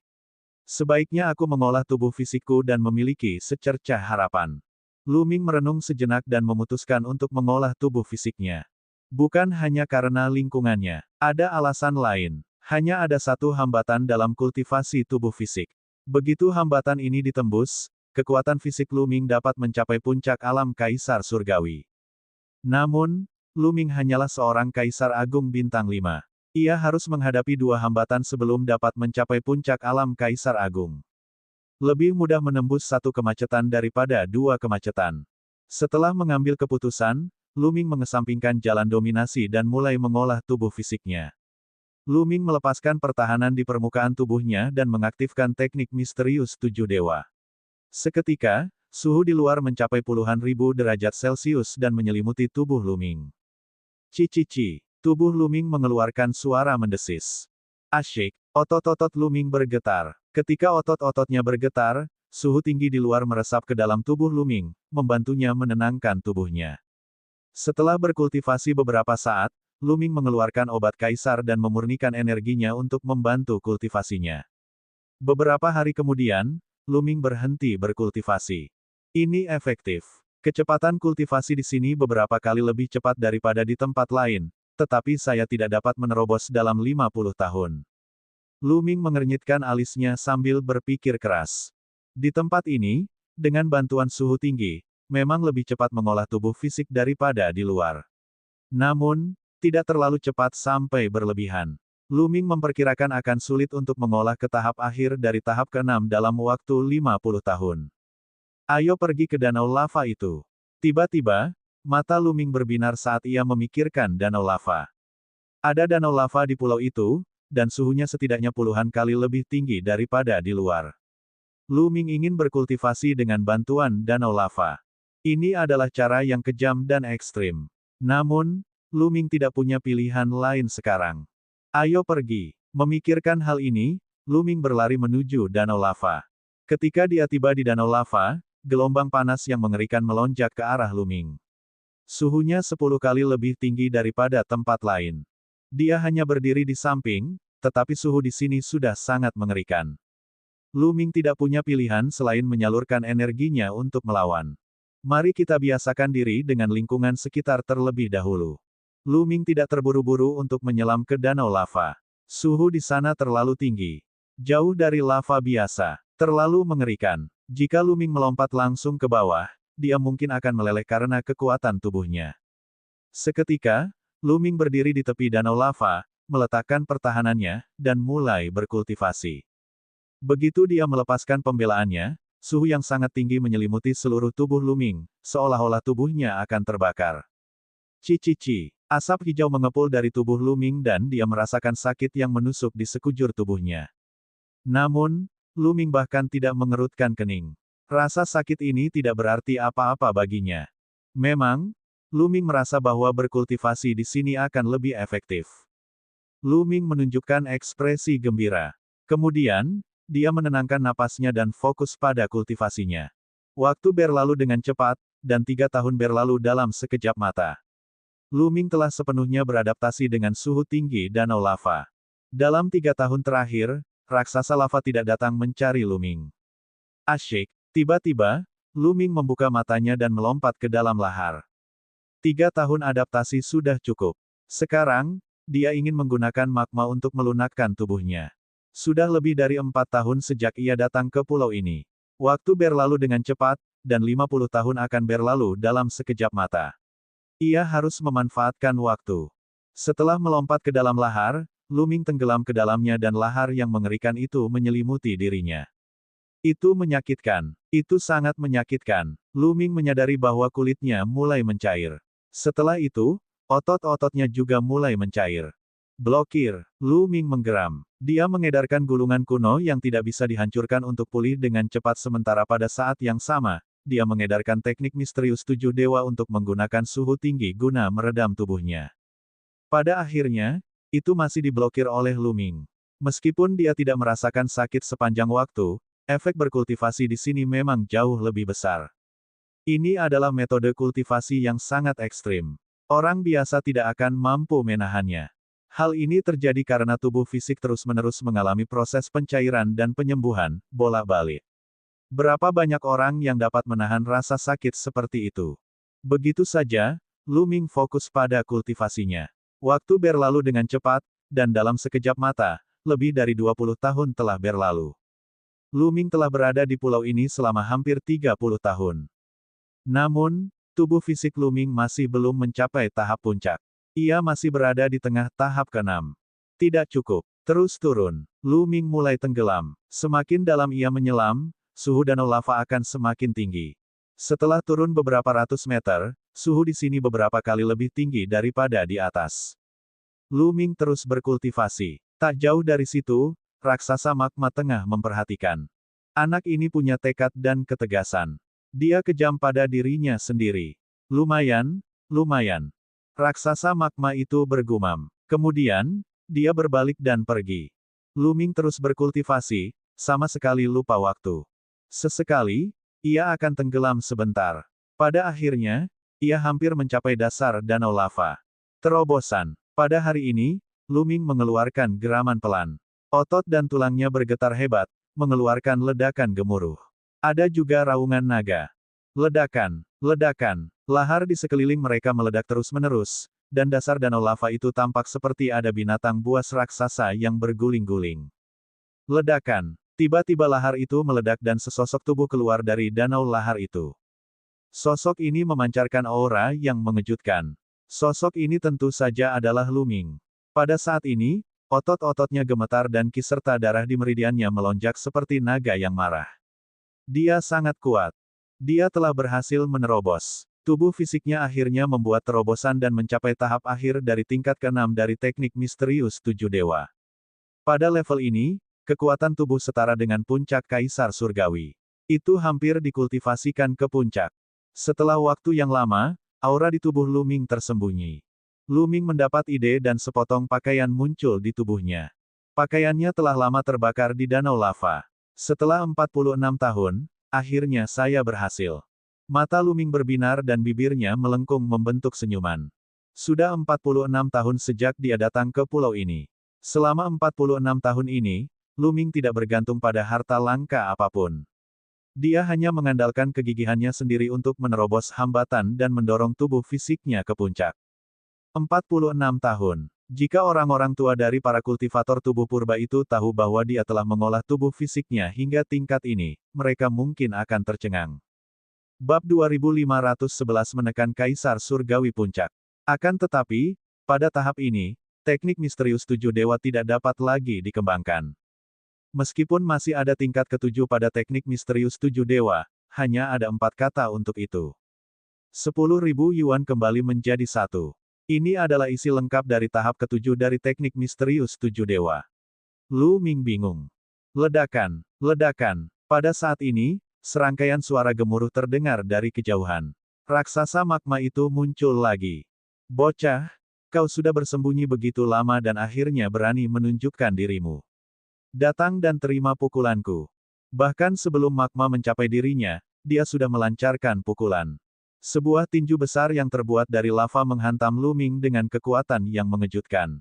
Speaker 1: Sebaiknya aku mengolah tubuh fisikku dan memiliki secercah harapan. Lu Ming merenung sejenak dan memutuskan untuk mengolah tubuh fisiknya. Bukan hanya karena lingkungannya, ada alasan lain. Hanya ada satu hambatan dalam kultivasi tubuh fisik. Begitu hambatan ini ditembus, kekuatan fisik Lu Ming dapat mencapai puncak alam Kaisar Surgawi. Namun, Lu Ming hanyalah seorang Kaisar Agung bintang 5. Ia harus menghadapi dua hambatan sebelum dapat mencapai puncak alam Kaisar Agung. Lebih mudah menembus satu kemacetan daripada dua kemacetan. Setelah mengambil keputusan, Lu Ming mengesampingkan jalan dominasi dan mulai mengolah tubuh fisiknya. Lu Ming melepaskan pertahanan di permukaan tubuhnya dan mengaktifkan teknik misterius 7 dewa. Seketika, suhu di luar mencapai puluhan ribu derajat Celcius dan menyelimuti tubuh Lu Ming. Cici-cici, tubuh Lu Ming mengeluarkan suara mendesis. Asyik, otot-otot Lu Ming bergetar. Ketika otot-ototnya bergetar, suhu tinggi di luar meresap ke dalam tubuh Lu Ming, membantunya menenangkan tubuhnya. Setelah berkultivasi beberapa saat, Lu Ming mengeluarkan obat kaisar dan memurnikan energinya untuk membantu kultivasinya. Beberapa hari kemudian, Lu Ming berhenti berkultivasi. Ini efektif. Kecepatan kultivasi di sini beberapa kali lebih cepat daripada di tempat lain, tetapi saya tidak dapat menerobos dalam 50 tahun. Lu Ming mengernyitkan alisnya sambil berpikir keras. Di tempat ini, dengan bantuan suhu tinggi, memang lebih cepat mengolah tubuh fisik daripada di luar. Namun, tidak terlalu cepat sampai berlebihan. Lu Ming memperkirakan akan sulit untuk mengolah ke tahap akhir dari tahap ke-6 dalam waktu 50 tahun. Ayo pergi ke danau lava itu. Tiba-tiba, mata Lu Ming berbinar saat ia memikirkan danau lava. Ada danau lava di pulau itu, dan suhunya setidaknya puluhan kali lebih tinggi daripada di luar. Lu Ming ingin berkultivasi dengan bantuan danau lava. Ini adalah cara yang kejam dan ekstrim. Namun, Luming tidak punya pilihan lain sekarang. Ayo pergi. Memikirkan hal ini, Luming berlari menuju danau lava. Ketika dia tiba di danau lava, gelombang panas yang mengerikan melonjak ke arah Luming. Suhunya 10 kali lebih tinggi daripada tempat lain. Dia hanya berdiri di samping, tetapi suhu di sini sudah sangat mengerikan. Luming tidak punya pilihan selain menyalurkan energinya untuk melawan. Mari kita biasakan diri dengan lingkungan sekitar terlebih dahulu. Luming tidak terburu-buru untuk menyelam ke danau lava. Suhu di sana terlalu tinggi. Jauh dari lava biasa. Terlalu mengerikan. Jika Luming melompat langsung ke bawah, dia mungkin akan meleleh karena kekuatan tubuhnya. Seketika, Luming berdiri di tepi danau lava, meletakkan pertahanannya, dan mulai berkultivasi. Begitu dia melepaskan pembelaannya, suhu yang sangat tinggi menyelimuti seluruh tubuh Luming, seolah-olah tubuhnya akan terbakar. Cici. Asap hijau mengepul dari tubuh Luming dan dia merasakan sakit yang menusuk di sekujur tubuhnya. Namun, Luming bahkan tidak mengerutkan kening. Rasa sakit ini tidak berarti apa-apa baginya. Memang, Luming merasa bahwa berkultivasi di sini akan lebih efektif. Luming menunjukkan ekspresi gembira. Kemudian, dia menenangkan napasnya dan fokus pada kultivasinya. Waktu berlalu dengan cepat, dan 3 tahun berlalu dalam sekejap mata. Luming telah sepenuhnya beradaptasi dengan suhu tinggi danau lava. Dalam 3 tahun terakhir, raksasa lava tidak datang mencari Luming. Asyik. Tiba-tiba, Luming membuka matanya dan melompat ke dalam lahar. 3 tahun adaptasi sudah cukup. Sekarang, dia ingin menggunakan magma untuk melunakkan tubuhnya. Sudah lebih dari 4 tahun sejak ia datang ke pulau ini. Waktu berlalu dengan cepat, dan 50 tahun akan berlalu dalam sekejap mata. Ia harus memanfaatkan waktu. Setelah melompat ke dalam lahar, Luming tenggelam ke dalamnya dan lahar yang mengerikan itu menyelimuti dirinya. Itu menyakitkan. Itu sangat menyakitkan. Luming menyadari bahwa kulitnya mulai mencair. Setelah itu, otot-ototnya juga mulai mencair. Blokir. Luming menggeram. Dia mengedarkan gulungan kuno yang tidak bisa dihancurkan untuk pulih dengan cepat sementara pada saat yang sama, dia mengedarkan teknik misterius 7 dewa untuk menggunakan suhu tinggi guna meredam tubuhnya. Pada akhirnya, itu masih diblokir oleh Luming. Meskipun dia tidak merasakan sakit sepanjang waktu, efek berkultivasi di sini memang jauh lebih besar. Ini adalah metode kultivasi yang sangat ekstrim. Orang biasa tidak akan mampu menahannya. Hal ini terjadi karena tubuh fisik terus-menerus mengalami proses pencairan dan penyembuhan, bolak-balik. Berapa banyak orang yang dapat menahan rasa sakit seperti itu? Begitu saja, Luming fokus pada kultivasinya. Waktu berlalu dengan cepat, dan dalam sekejap mata, lebih dari 20 tahun telah berlalu. Luming telah berada di pulau ini selama hampir 30 tahun. Namun, tubuh fisik Luming masih belum mencapai tahap puncak. Ia masih berada di tengah tahap ke-6. Tidak cukup. Terus turun. Luming mulai tenggelam. Semakin dalam ia menyelam, suhu danau lava akan semakin tinggi. Setelah turun beberapa ratus meter, suhu di sini beberapa kali lebih tinggi daripada di atas. Luming terus berkultivasi. Tak jauh dari situ, raksasa magma tengah memperhatikan. Anak ini punya tekad dan ketegasan. Dia kejam pada dirinya sendiri. Lumayan. Raksasa magma itu bergumam. Kemudian, dia berbalik dan pergi. Luming terus berkultivasi, sama sekali lupa waktu. Sesekali, ia akan tenggelam sebentar. Pada akhirnya, ia hampir mencapai dasar danau lava. Terobosan. Pada hari ini, Luming mengeluarkan geraman pelan. Otot dan tulangnya bergetar hebat, mengeluarkan ledakan gemuruh. Ada juga raungan naga. Ledakan. Lahar di sekeliling mereka meledak terus-menerus, dan dasar danau lava itu tampak seperti ada binatang buas raksasa yang berguling-guling. Ledakan. Tiba-tiba lahar itu meledak dan sesosok tubuh keluar dari danau lahar itu. Sosok ini memancarkan aura yang mengejutkan. Sosok ini tentu saja adalah Luming. Pada saat ini, otot-ototnya gemetar dan kis serta darah di meridiannya melonjak seperti naga yang marah. Dia sangat kuat. Dia telah berhasil menerobos. Tubuh fisiknya akhirnya membuat terobosan dan mencapai tahap akhir dari tingkat ke-6 dari teknik misterius 7 dewa. Pada level ini, kekuatan tubuh setara dengan puncak Kaisar Surgawi. Itu hampir dikultivasikan ke puncak. Setelah waktu yang lama, aura di tubuh Luming tersembunyi. Lu Ming mendapat ide dan sepotong pakaian muncul di tubuhnya. Pakaiannya telah lama terbakar di danau lava. Setelah 46 tahun, akhirnya saya berhasil. Mata Lu Ming berbinar dan bibirnya melengkung membentuk senyuman. Sudah 46 tahun sejak dia datang ke pulau ini. Selama 46 tahun ini, Lu Ming tidak bergantung pada harta langka apapun. Dia hanya mengandalkan kegigihannya sendiri untuk menerobos hambatan dan mendorong tubuh fisiknya ke puncak. 46 tahun. Jika orang-orang tua dari para kultivator tubuh purba itu tahu bahwa dia telah mengolah tubuh fisiknya hingga tingkat ini, mereka mungkin akan tercengang. Bab 2511 menekan Kaisar Surgawi Puncak. Akan tetapi, pada tahap ini, teknik misterius tujuh dewa tidak dapat lagi dikembangkan. Meskipun masih ada tingkat ketujuh pada teknik misterius tujuh dewa, hanya ada 4 kata untuk itu. 10.000 yuan kembali menjadi 1. Ini adalah isi lengkap dari tahap ketujuh dari teknik misterius tujuh dewa. Lu Ming bingung. Ledakan, ledakan. Pada saat ini, serangkaian suara gemuruh terdengar dari kejauhan. Raksasa magma itu muncul lagi. Bocah, kau sudah bersembunyi begitu lama dan akhirnya berani menunjukkan dirimu. Datang dan terima pukulanku. Bahkan sebelum magma mencapai dirinya, dia sudah melancarkan pukulan. Sebuah tinju besar yang terbuat dari lava menghantam Lu Ming dengan kekuatan yang mengejutkan.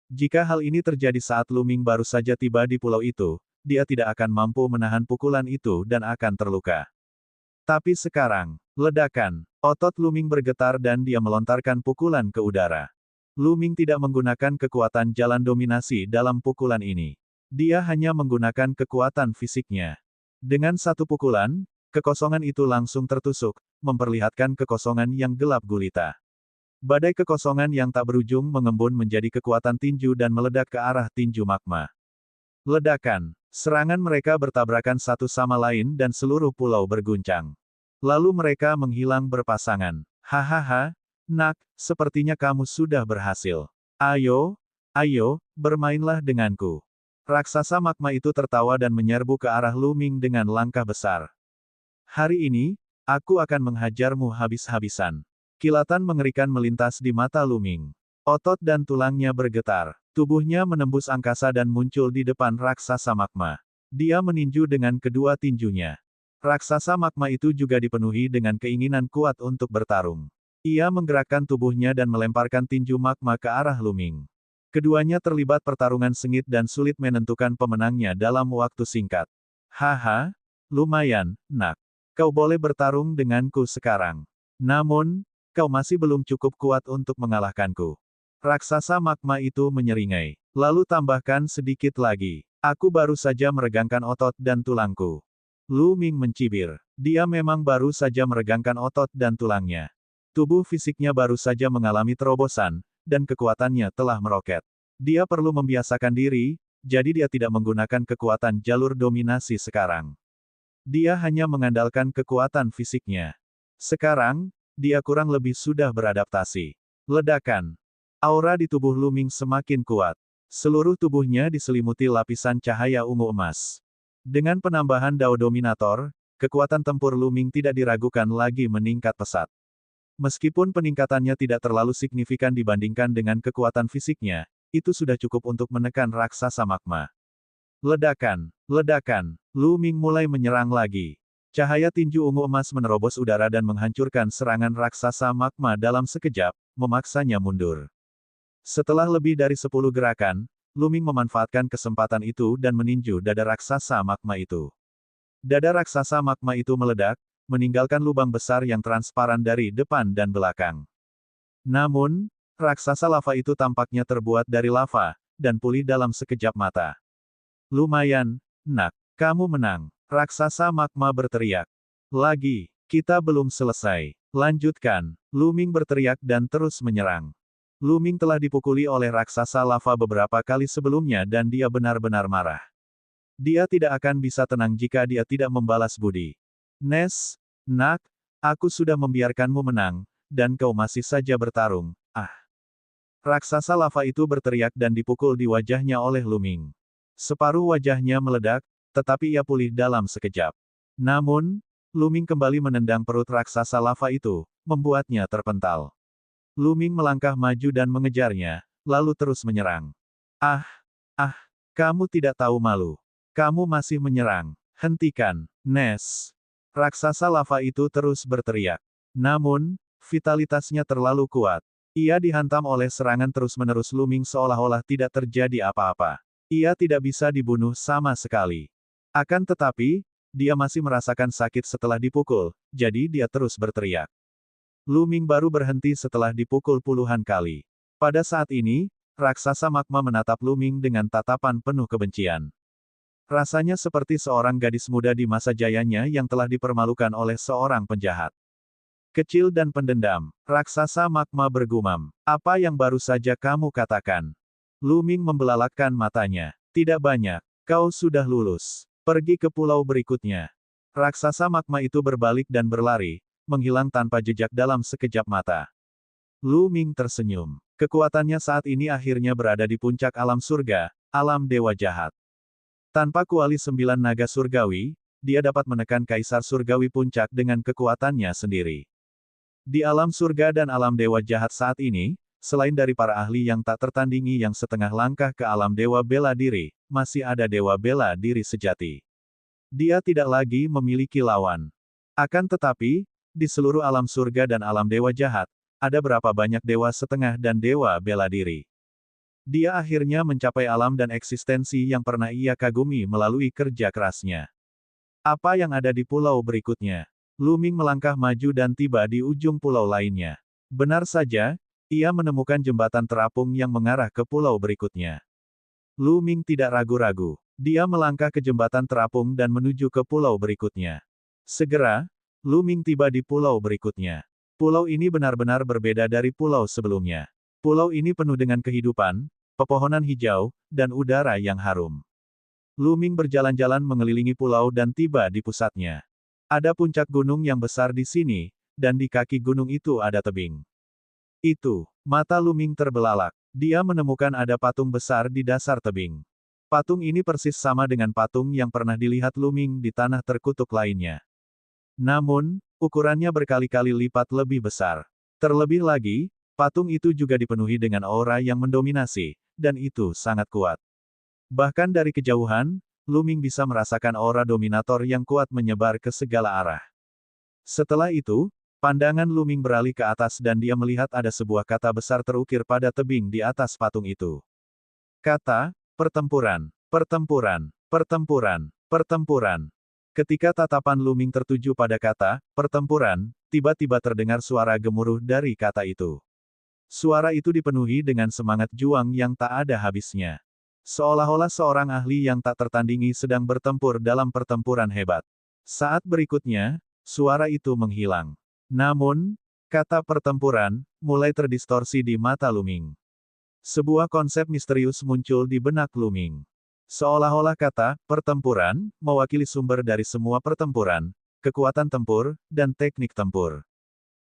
Speaker 1: Jika hal ini terjadi saat Lu Ming baru saja tiba di pulau itu, dia tidak akan mampu menahan pukulan itu dan akan terluka. Tapi sekarang, ledakan, otot Lu Ming bergetar dan dia melontarkan pukulan ke udara. Lu Ming tidak menggunakan kekuatan jalan dominasi dalam pukulan ini. Dia hanya menggunakan kekuatan fisiknya. Dengan satu pukulan, kekosongan itu langsung tertusuk, memperlihatkan kekosongan yang gelap gulita. Badai kekosongan yang tak berujung mengembun menjadi kekuatan tinju dan meledak ke arah tinju magma. Ledakan, serangan mereka bertabrakan satu sama lain dan seluruh pulau berguncang. Lalu mereka menghilang berpasangan. Hahaha, nak, sepertinya kamu sudah berhasil. Ayo, ayo, bermainlah denganku. Raksasa magma itu tertawa dan menyerbu ke arah Lu Ming dengan langkah besar. Hari ini, aku akan menghajarmu habis-habisan. Kilatan mengerikan melintas di mata Lu Ming. Otot dan tulangnya bergetar. Tubuhnya menembus angkasa dan muncul di depan raksasa magma. Dia meninju dengan kedua tinjunya. Raksasa magma itu juga dipenuhi dengan keinginan kuat untuk bertarung. Ia menggerakkan tubuhnya dan melemparkan tinju magma ke arah Lu Ming. Keduanya terlibat pertarungan sengit dan sulit menentukan pemenangnya dalam waktu singkat. Haha, lumayan, nak. Kau boleh bertarung denganku sekarang. Namun, kau masih belum cukup kuat untuk mengalahkanku. Raksasa magma itu menyeringai. Lalu tambahkan sedikit lagi. Aku baru saja meregangkan otot dan tulangku. Lu Ming mencibir. Dia memang baru saja meregangkan otot dan tulangnya. Tubuh fisiknya baru saja mengalami terobosan, dan kekuatannya telah meroket. Dia perlu membiasakan diri, jadi dia tidak menggunakan kekuatan jalur dominasi sekarang. Dia hanya mengandalkan kekuatan fisiknya. Sekarang, dia kurang lebih sudah beradaptasi. Ledakan. Aura di tubuh Lu Ming semakin kuat. Seluruh tubuhnya diselimuti lapisan cahaya ungu emas. Dengan penambahan Dao Dominator, kekuatan tempur Lu Ming tidak diragukan lagi meningkat pesat. Meskipun peningkatannya tidak terlalu signifikan dibandingkan dengan kekuatan fisiknya, itu sudah cukup untuk menekan raksasa magma. Ledakan, ledakan, Lu Ming mulai menyerang lagi. Cahaya tinju ungu emas menerobos udara dan menghancurkan serangan raksasa magma dalam sekejap, memaksanya mundur. Setelah lebih dari 10 gerakan, Lu Ming memanfaatkan kesempatan itu dan meninju dada raksasa magma itu. Dada raksasa magma itu meledak, meninggalkan lubang besar yang transparan dari depan dan belakang. Namun, raksasa lava itu tampaknya terbuat dari lava, dan pulih dalam sekejap mata. Lumayan, nak, kamu menang. Raksasa magma berteriak. Lagi, kita belum selesai. Lanjutkan, Lu Ming berteriak dan terus menyerang. Lu Ming telah dipukuli oleh raksasa lava beberapa kali sebelumnya dan dia benar-benar marah. Dia tidak akan bisa tenang jika dia tidak membalas budi. Nes, nak, aku sudah membiarkanmu menang, dan kau masih saja bertarung, ah. Raksasa lava itu berteriak dan dipukul di wajahnya oleh Lu Ming. Separuh wajahnya meledak, tetapi ia pulih dalam sekejap. Namun, Lu Ming kembali menendang perut raksasa lava itu, membuatnya terpental. Lu Ming melangkah maju dan mengejarnya, lalu terus menyerang. Ah, ah, kamu tidak tahu malu. Kamu masih menyerang. Hentikan, Nes. Raksasa lava itu terus berteriak. Namun, vitalitasnya terlalu kuat. Ia dihantam oleh serangan terus-menerus Lu Ming seolah-olah tidak terjadi apa-apa. Ia tidak bisa dibunuh sama sekali. Akan tetapi, dia masih merasakan sakit setelah dipukul, jadi dia terus berteriak. Lu Ming baru berhenti setelah dipukul puluhan kali. Pada saat ini, raksasa magma menatap Lu Ming dengan tatapan penuh kebencian. Rasanya seperti seorang gadis muda di masa jayanya yang telah dipermalukan oleh seorang penjahat. Kecil dan pendendam, raksasa magma bergumam. Apa yang baru saja kamu katakan? Lu Ming membelalakkan matanya. Tidak banyak. Kau sudah lulus. Pergi ke pulau berikutnya. Raksasa magma itu berbalik dan berlari, menghilang tanpa jejak dalam sekejap mata. Lu Ming tersenyum. Kekuatannya saat ini akhirnya berada di puncak alam surga, alam dewa jahat. Tanpa kuali 9 naga surgawi, dia dapat menekan kaisar surgawi puncak dengan kekuatannya sendiri. Di alam surga dan alam dewa jahat saat ini, selain dari para ahli yang tak tertandingi yang setengah langkah ke alam dewa bela diri, masih ada dewa bela diri sejati. Dia tidak lagi memiliki lawan. Akan tetapi, di seluruh alam surga dan alam dewa jahat, ada berapa banyak dewa setengah dan dewa bela diri. Dia akhirnya mencapai alam dan eksistensi yang pernah ia kagumi melalui kerja kerasnya. Apa yang ada di pulau berikutnya? Lu Ming melangkah maju dan tiba di ujung pulau lainnya. Benar saja, ia menemukan jembatan terapung yang mengarah ke pulau berikutnya. Lu Ming tidak ragu-ragu. Dia melangkah ke jembatan terapung dan menuju ke pulau berikutnya. Segera, Lu Ming tiba di pulau berikutnya. Pulau ini benar-benar berbeda dari pulau sebelumnya. Pulau ini penuh dengan kehidupan, pepohonan hijau, dan udara yang harum. Lu Ming berjalan-jalan mengelilingi pulau dan tiba di pusatnya. Ada puncak gunung yang besar di sini, dan di kaki gunung itu ada tebing. Mata Lu Ming terbelalak. Dia menemukan ada patung besar di dasar tebing. Patung ini persis sama dengan patung yang pernah dilihat Lu Ming di tanah terkutuk lainnya. Namun, ukurannya berkali-kali lipat lebih besar. Terlebih lagi, patung itu juga dipenuhi dengan aura yang mendominasi, dan itu sangat kuat. Bahkan dari kejauhan, Lu Ming bisa merasakan aura dominator yang kuat menyebar ke segala arah. Setelah itu, pandangan Lu Ming beralih ke atas dan dia melihat ada sebuah kata besar terukir pada tebing di atas patung itu. Kata, pertempuran, pertempuran, pertempuran, pertempuran. Ketika tatapan Lu Ming tertuju pada kata, pertempuran, tiba-tiba terdengar suara gemuruh dari kata itu. Suara itu dipenuhi dengan semangat juang yang tak ada habisnya. Seolah-olah seorang ahli yang tak tertandingi sedang bertempur dalam pertempuran hebat. Saat berikutnya, suara itu menghilang. Namun, kata pertempuran, mulai terdistorsi di mata Lu Ming. Sebuah konsep misterius muncul di benak Lu Ming. Seolah-olah kata, pertempuran, mewakili sumber dari semua pertempuran, kekuatan tempur, dan teknik tempur.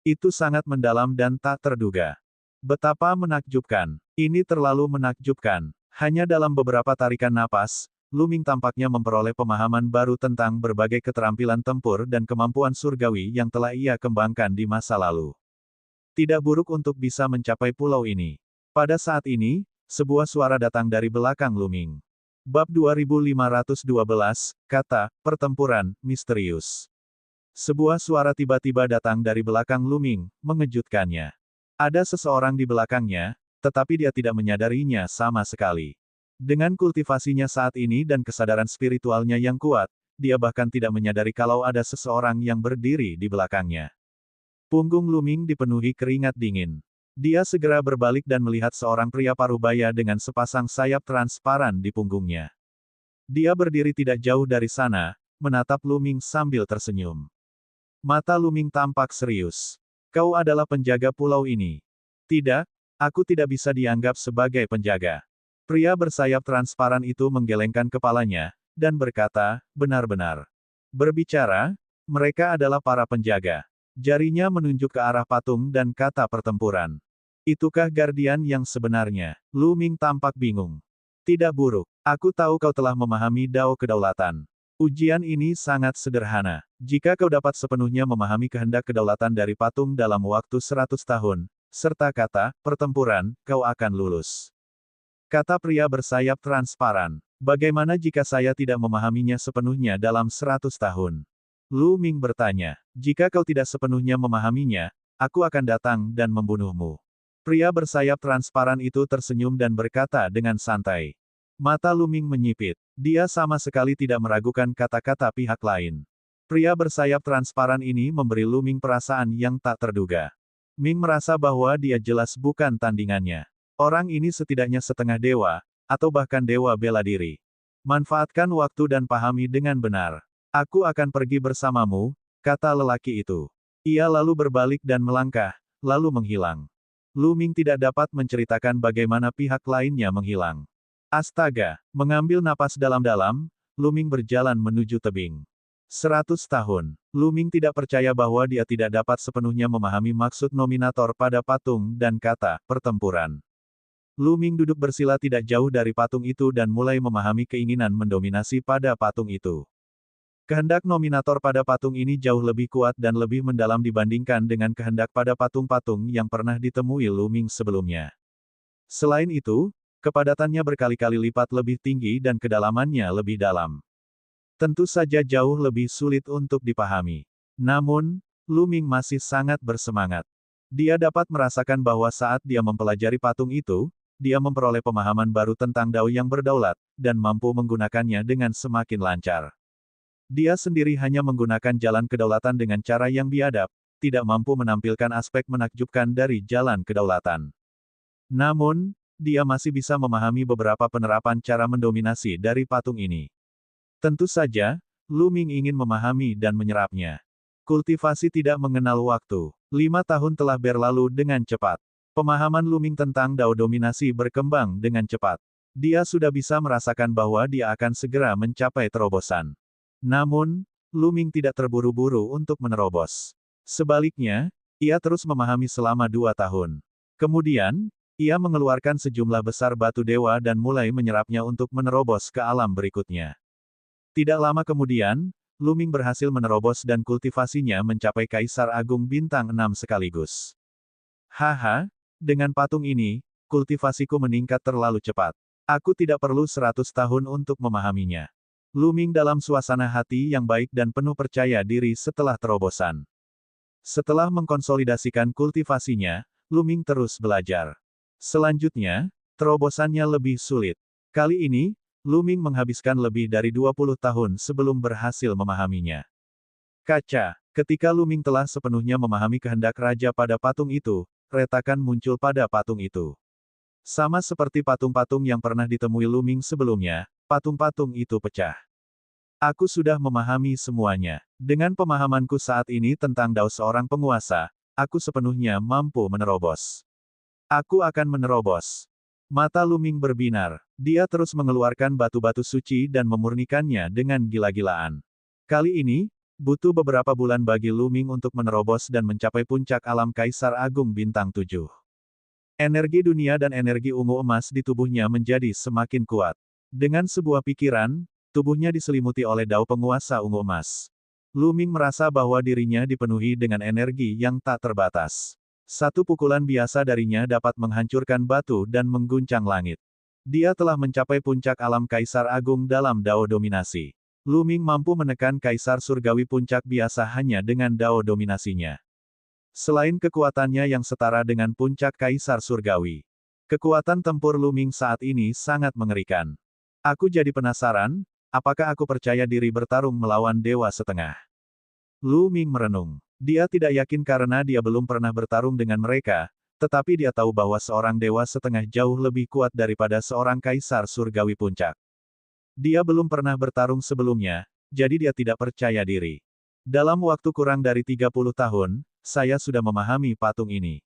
Speaker 1: Itu sangat mendalam dan tak terduga. Betapa menakjubkan. Ini terlalu menakjubkan. Hanya dalam beberapa tarikan napas, Lu Ming tampaknya memperoleh pemahaman baru tentang berbagai keterampilan tempur dan kemampuan surgawi yang telah ia kembangkan di masa lalu. Tidak buruk untuk bisa mencapai pulau ini. Pada saat ini, sebuah suara datang dari belakang Lu Ming. Bab 2512, kata, pertempuran, misterius. Sebuah suara tiba-tiba datang dari belakang Lu Ming, mengejutkannya. Ada seseorang di belakangnya, tetapi dia tidak menyadarinya sama sekali. Dengan kultivasinya saat ini dan kesadaran spiritualnya yang kuat, dia bahkan tidak menyadari kalau ada seseorang yang berdiri di belakangnya. Punggung Lu Ming dipenuhi keringat dingin. Dia segera berbalik dan melihat seorang pria parubaya dengan sepasang sayap transparan di punggungnya. Dia berdiri tidak jauh dari sana, menatap Lu Ming sambil tersenyum. Mata Lu Ming tampak serius. Kau adalah penjaga pulau ini. Tidak, aku tidak bisa dianggap sebagai penjaga. Pria bersayap transparan itu menggelengkan kepalanya, dan berkata, benar-benar. Berbicara, mereka adalah para penjaga. Jarinya menunjuk ke arah patung dan kata pertempuran. Itukah Guardian yang sebenarnya? Lu Ming tampak bingung. Tidak buruk. Aku tahu kau telah memahami Dao Kedaulatan. Ujian ini sangat sederhana. Jika kau dapat sepenuhnya memahami kehendak kedaulatan dari patung dalam waktu 100 tahun, serta kata, pertempuran, kau akan lulus. Kata pria bersayap transparan. Bagaimana jika saya tidak memahaminya sepenuhnya dalam 100 tahun? Lu Ming bertanya. Jika kau tidak sepenuhnya memahaminya, aku akan datang dan membunuhmu. Pria bersayap transparan itu tersenyum dan berkata dengan santai. Mata Lu Ming menyipit. Dia sama sekali tidak meragukan kata-kata pihak lain. Pria bersayap transparan ini memberi Lu Ming perasaan yang tak terduga. Ming merasa bahwa dia jelas bukan tandingannya. Orang ini setidaknya setengah dewa, atau bahkan dewa bela diri. Manfaatkan waktu dan pahami dengan benar. Aku akan pergi bersamamu, kata lelaki itu. Ia lalu berbalik dan melangkah, lalu menghilang. Lu Ming tidak dapat menceritakan bagaimana pihak lainnya menghilang. Astaga, mengambil napas dalam-dalam, Lu Ming berjalan menuju tebing. 100 tahun. Lu Ming tidak percaya bahwa dia tidak dapat sepenuhnya memahami maksud nominator pada patung dan kata, pertempuran. Lu Ming duduk bersila tidak jauh dari patung itu dan mulai memahami keinginan mendominasi pada patung itu. Kehendak nominator pada patung ini jauh lebih kuat dan lebih mendalam dibandingkan dengan kehendak pada patung-patung yang pernah ditemui Lu Ming sebelumnya. Selain itu, kepadatannya berkali-kali lipat lebih tinggi dan kedalamannya lebih dalam. Tentu saja jauh lebih sulit untuk dipahami. Namun, Lu Ming masih sangat bersemangat. Dia dapat merasakan bahwa saat dia mempelajari patung itu, dia memperoleh pemahaman baru tentang Dao yang berdaulat, dan mampu menggunakannya dengan semakin lancar. Dia sendiri hanya menggunakan jalan kedaulatan dengan cara yang biadab, tidak mampu menampilkan aspek menakjubkan dari jalan kedaulatan. Namun, dia masih bisa memahami beberapa penerapan cara mendominasi dari patung ini. Tentu saja, Lu Ming ingin memahami dan menyerapnya. Kultivasi tidak mengenal waktu. 5 tahun telah berlalu dengan cepat. Pemahaman Lu Ming tentang Dao dominasi berkembang dengan cepat. Dia sudah bisa merasakan bahwa dia akan segera mencapai terobosan. Namun, Lu Ming tidak terburu-buru untuk menerobos. Sebaliknya, ia terus memahami selama 2 tahun. Kemudian, ia mengeluarkan sejumlah besar batu dewa dan mulai menyerapnya untuk menerobos ke alam berikutnya. Tidak lama kemudian, Lu Ming berhasil menerobos dan kultivasinya mencapai Kaisar Agung Bintang 6 sekaligus. Haha, dengan patung ini, kultivasiku meningkat terlalu cepat. Aku tidak perlu 100 tahun untuk memahaminya. Lu Ming dalam suasana hati yang baik dan penuh percaya diri setelah terobosan. Setelah mengkonsolidasikan kultivasinya, Lu Ming terus belajar. Selanjutnya, terobosannya lebih sulit. Kali ini, Lu Ming menghabiskan lebih dari 20 tahun sebelum berhasil memahaminya. Kaca, ketika Lu Ming telah sepenuhnya memahami kehendak raja pada patung itu, retakan muncul pada patung itu. Sama seperti patung-patung yang pernah ditemui Lu Ming sebelumnya, patung-patung itu pecah. Aku sudah memahami semuanya. Dengan pemahamanku saat ini tentang Dao seorang penguasa, aku sepenuhnya mampu menerobos. Aku akan menerobos. Mata Lu Ming berbinar. Dia terus mengeluarkan batu-batu suci dan memurnikannya dengan gila-gilaan. Kali ini, butuh beberapa bulan bagi Lu Ming untuk menerobos dan mencapai puncak alam Kaisar Agung Bintang 7. Energi dunia dan energi ungu emas di tubuhnya menjadi semakin kuat. Dengan sebuah pikiran, tubuhnya diselimuti oleh Dao penguasa ungu emas. Lu Ming merasa bahwa dirinya dipenuhi dengan energi yang tak terbatas. Satu pukulan biasa darinya dapat menghancurkan batu dan mengguncang langit. Dia telah mencapai puncak alam Kaisar Agung dalam Dao dominasi. Lu Ming mampu menekan Kaisar Surgawi puncak biasa hanya dengan Dao dominasinya. Selain kekuatannya yang setara dengan puncak Kaisar Surgawi, kekuatan tempur Lu Ming saat ini sangat mengerikan. Aku jadi penasaran, apakah aku percaya diri bertarung melawan Dewa Setengah? Lu Ming merenung. Dia tidak yakin karena dia belum pernah bertarung dengan mereka, tetapi dia tahu bahwa seorang Dewa Setengah jauh lebih kuat daripada seorang Kaisar Surgawi puncak. Dia belum pernah bertarung sebelumnya, jadi dia tidak percaya diri. Dalam waktu kurang dari 30 tahun, saya sudah memahami patung ini.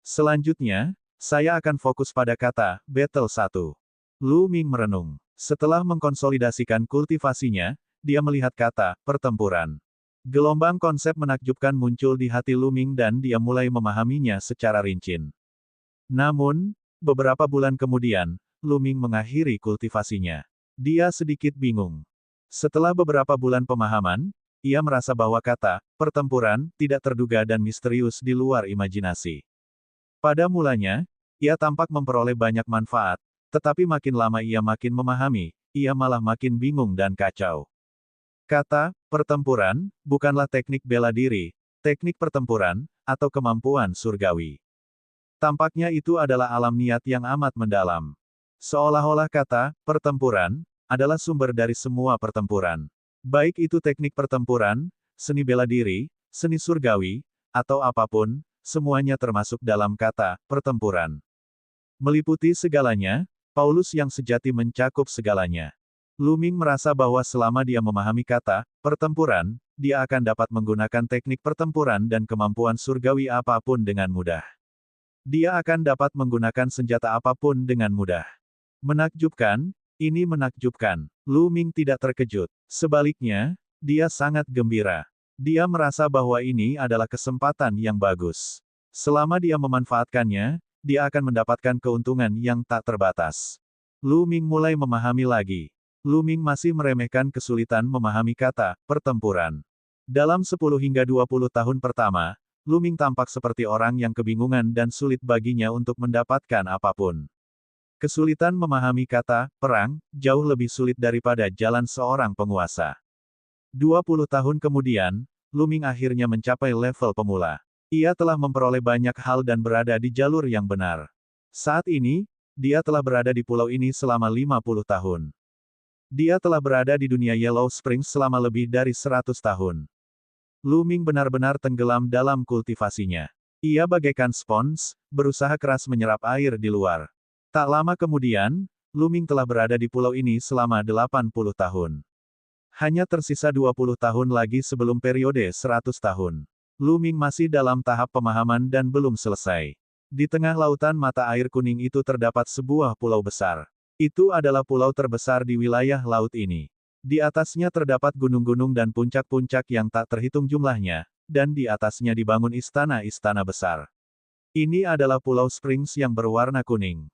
Speaker 1: Selanjutnya, saya akan fokus pada kata, Battle 1. Lu Ming merenung. Setelah mengkonsolidasikan kultivasinya, dia melihat kata, pertempuran. Gelombang konsep menakjubkan muncul di hati Lu Ming dan dia mulai memahaminya secara rinci. Namun, beberapa bulan kemudian, Lu Ming mengakhiri kultivasinya. Dia sedikit bingung. Setelah beberapa bulan pemahaman, ia merasa bahwa kata, pertempuran, tidak terduga dan misterius di luar imajinasi. Pada mulanya, ia tampak memperoleh banyak manfaat, tetapi makin lama ia makin memahami, ia malah makin bingung dan kacau. Kata, pertempuran, bukanlah teknik bela diri, teknik pertempuran, atau kemampuan surgawi. Tampaknya itu adalah alam niat yang amat mendalam. Seolah-olah kata, pertempuran, adalah sumber dari semua pertempuran. Baik itu teknik pertempuran, seni bela diri, seni surgawi, atau apapun, semuanya termasuk dalam kata, pertempuran. Meliputi segalanya, Paulus yang sejati mencakup segalanya. Lu Ming merasa bahwa selama dia memahami kata, pertempuran, dia akan dapat menggunakan teknik pertempuran dan kemampuan surgawi apapun dengan mudah. Dia akan dapat menggunakan senjata apapun dengan mudah. Menakjubkan, ini menakjubkan. Lu Ming tidak terkejut. Sebaliknya, dia sangat gembira. Dia merasa bahwa ini adalah kesempatan yang bagus. Selama dia memanfaatkannya, dia akan mendapatkan keuntungan yang tak terbatas. Lu Ming mulai memahami lagi. Lu Ming masih meremehkan kesulitan memahami kata, pertempuran. Dalam 10 hingga 20 tahun pertama, Lu Ming tampak seperti orang yang kebingungan dan sulit baginya untuk mendapatkan apapun. Kesulitan memahami kata, perang, jauh lebih sulit daripada jalan seorang penguasa. 20 tahun kemudian, Lu Ming akhirnya mencapai level pemula. Ia telah memperoleh banyak hal dan berada di jalur yang benar. Saat ini, dia telah berada di pulau ini selama 50 tahun. Dia telah berada di dunia Yellow Springs selama lebih dari 100 tahun. Lu Ming benar-benar tenggelam dalam kultivasinya. Ia bagaikan spons, berusaha keras menyerap air di luar. Tak lama kemudian, Lu Ming telah berada di pulau ini selama 80 tahun. Hanya tersisa 20 tahun lagi sebelum periode 100 tahun. Lu Ming masih dalam tahap pemahaman dan belum selesai. Di tengah lautan mata air kuning itu terdapat sebuah pulau besar. Itu adalah pulau terbesar di wilayah laut ini. Di atasnya terdapat gunung-gunung dan puncak-puncak yang tak terhitung jumlahnya, dan di atasnya dibangun istana-istana besar. Ini adalah Pulau Springs yang berwarna kuning.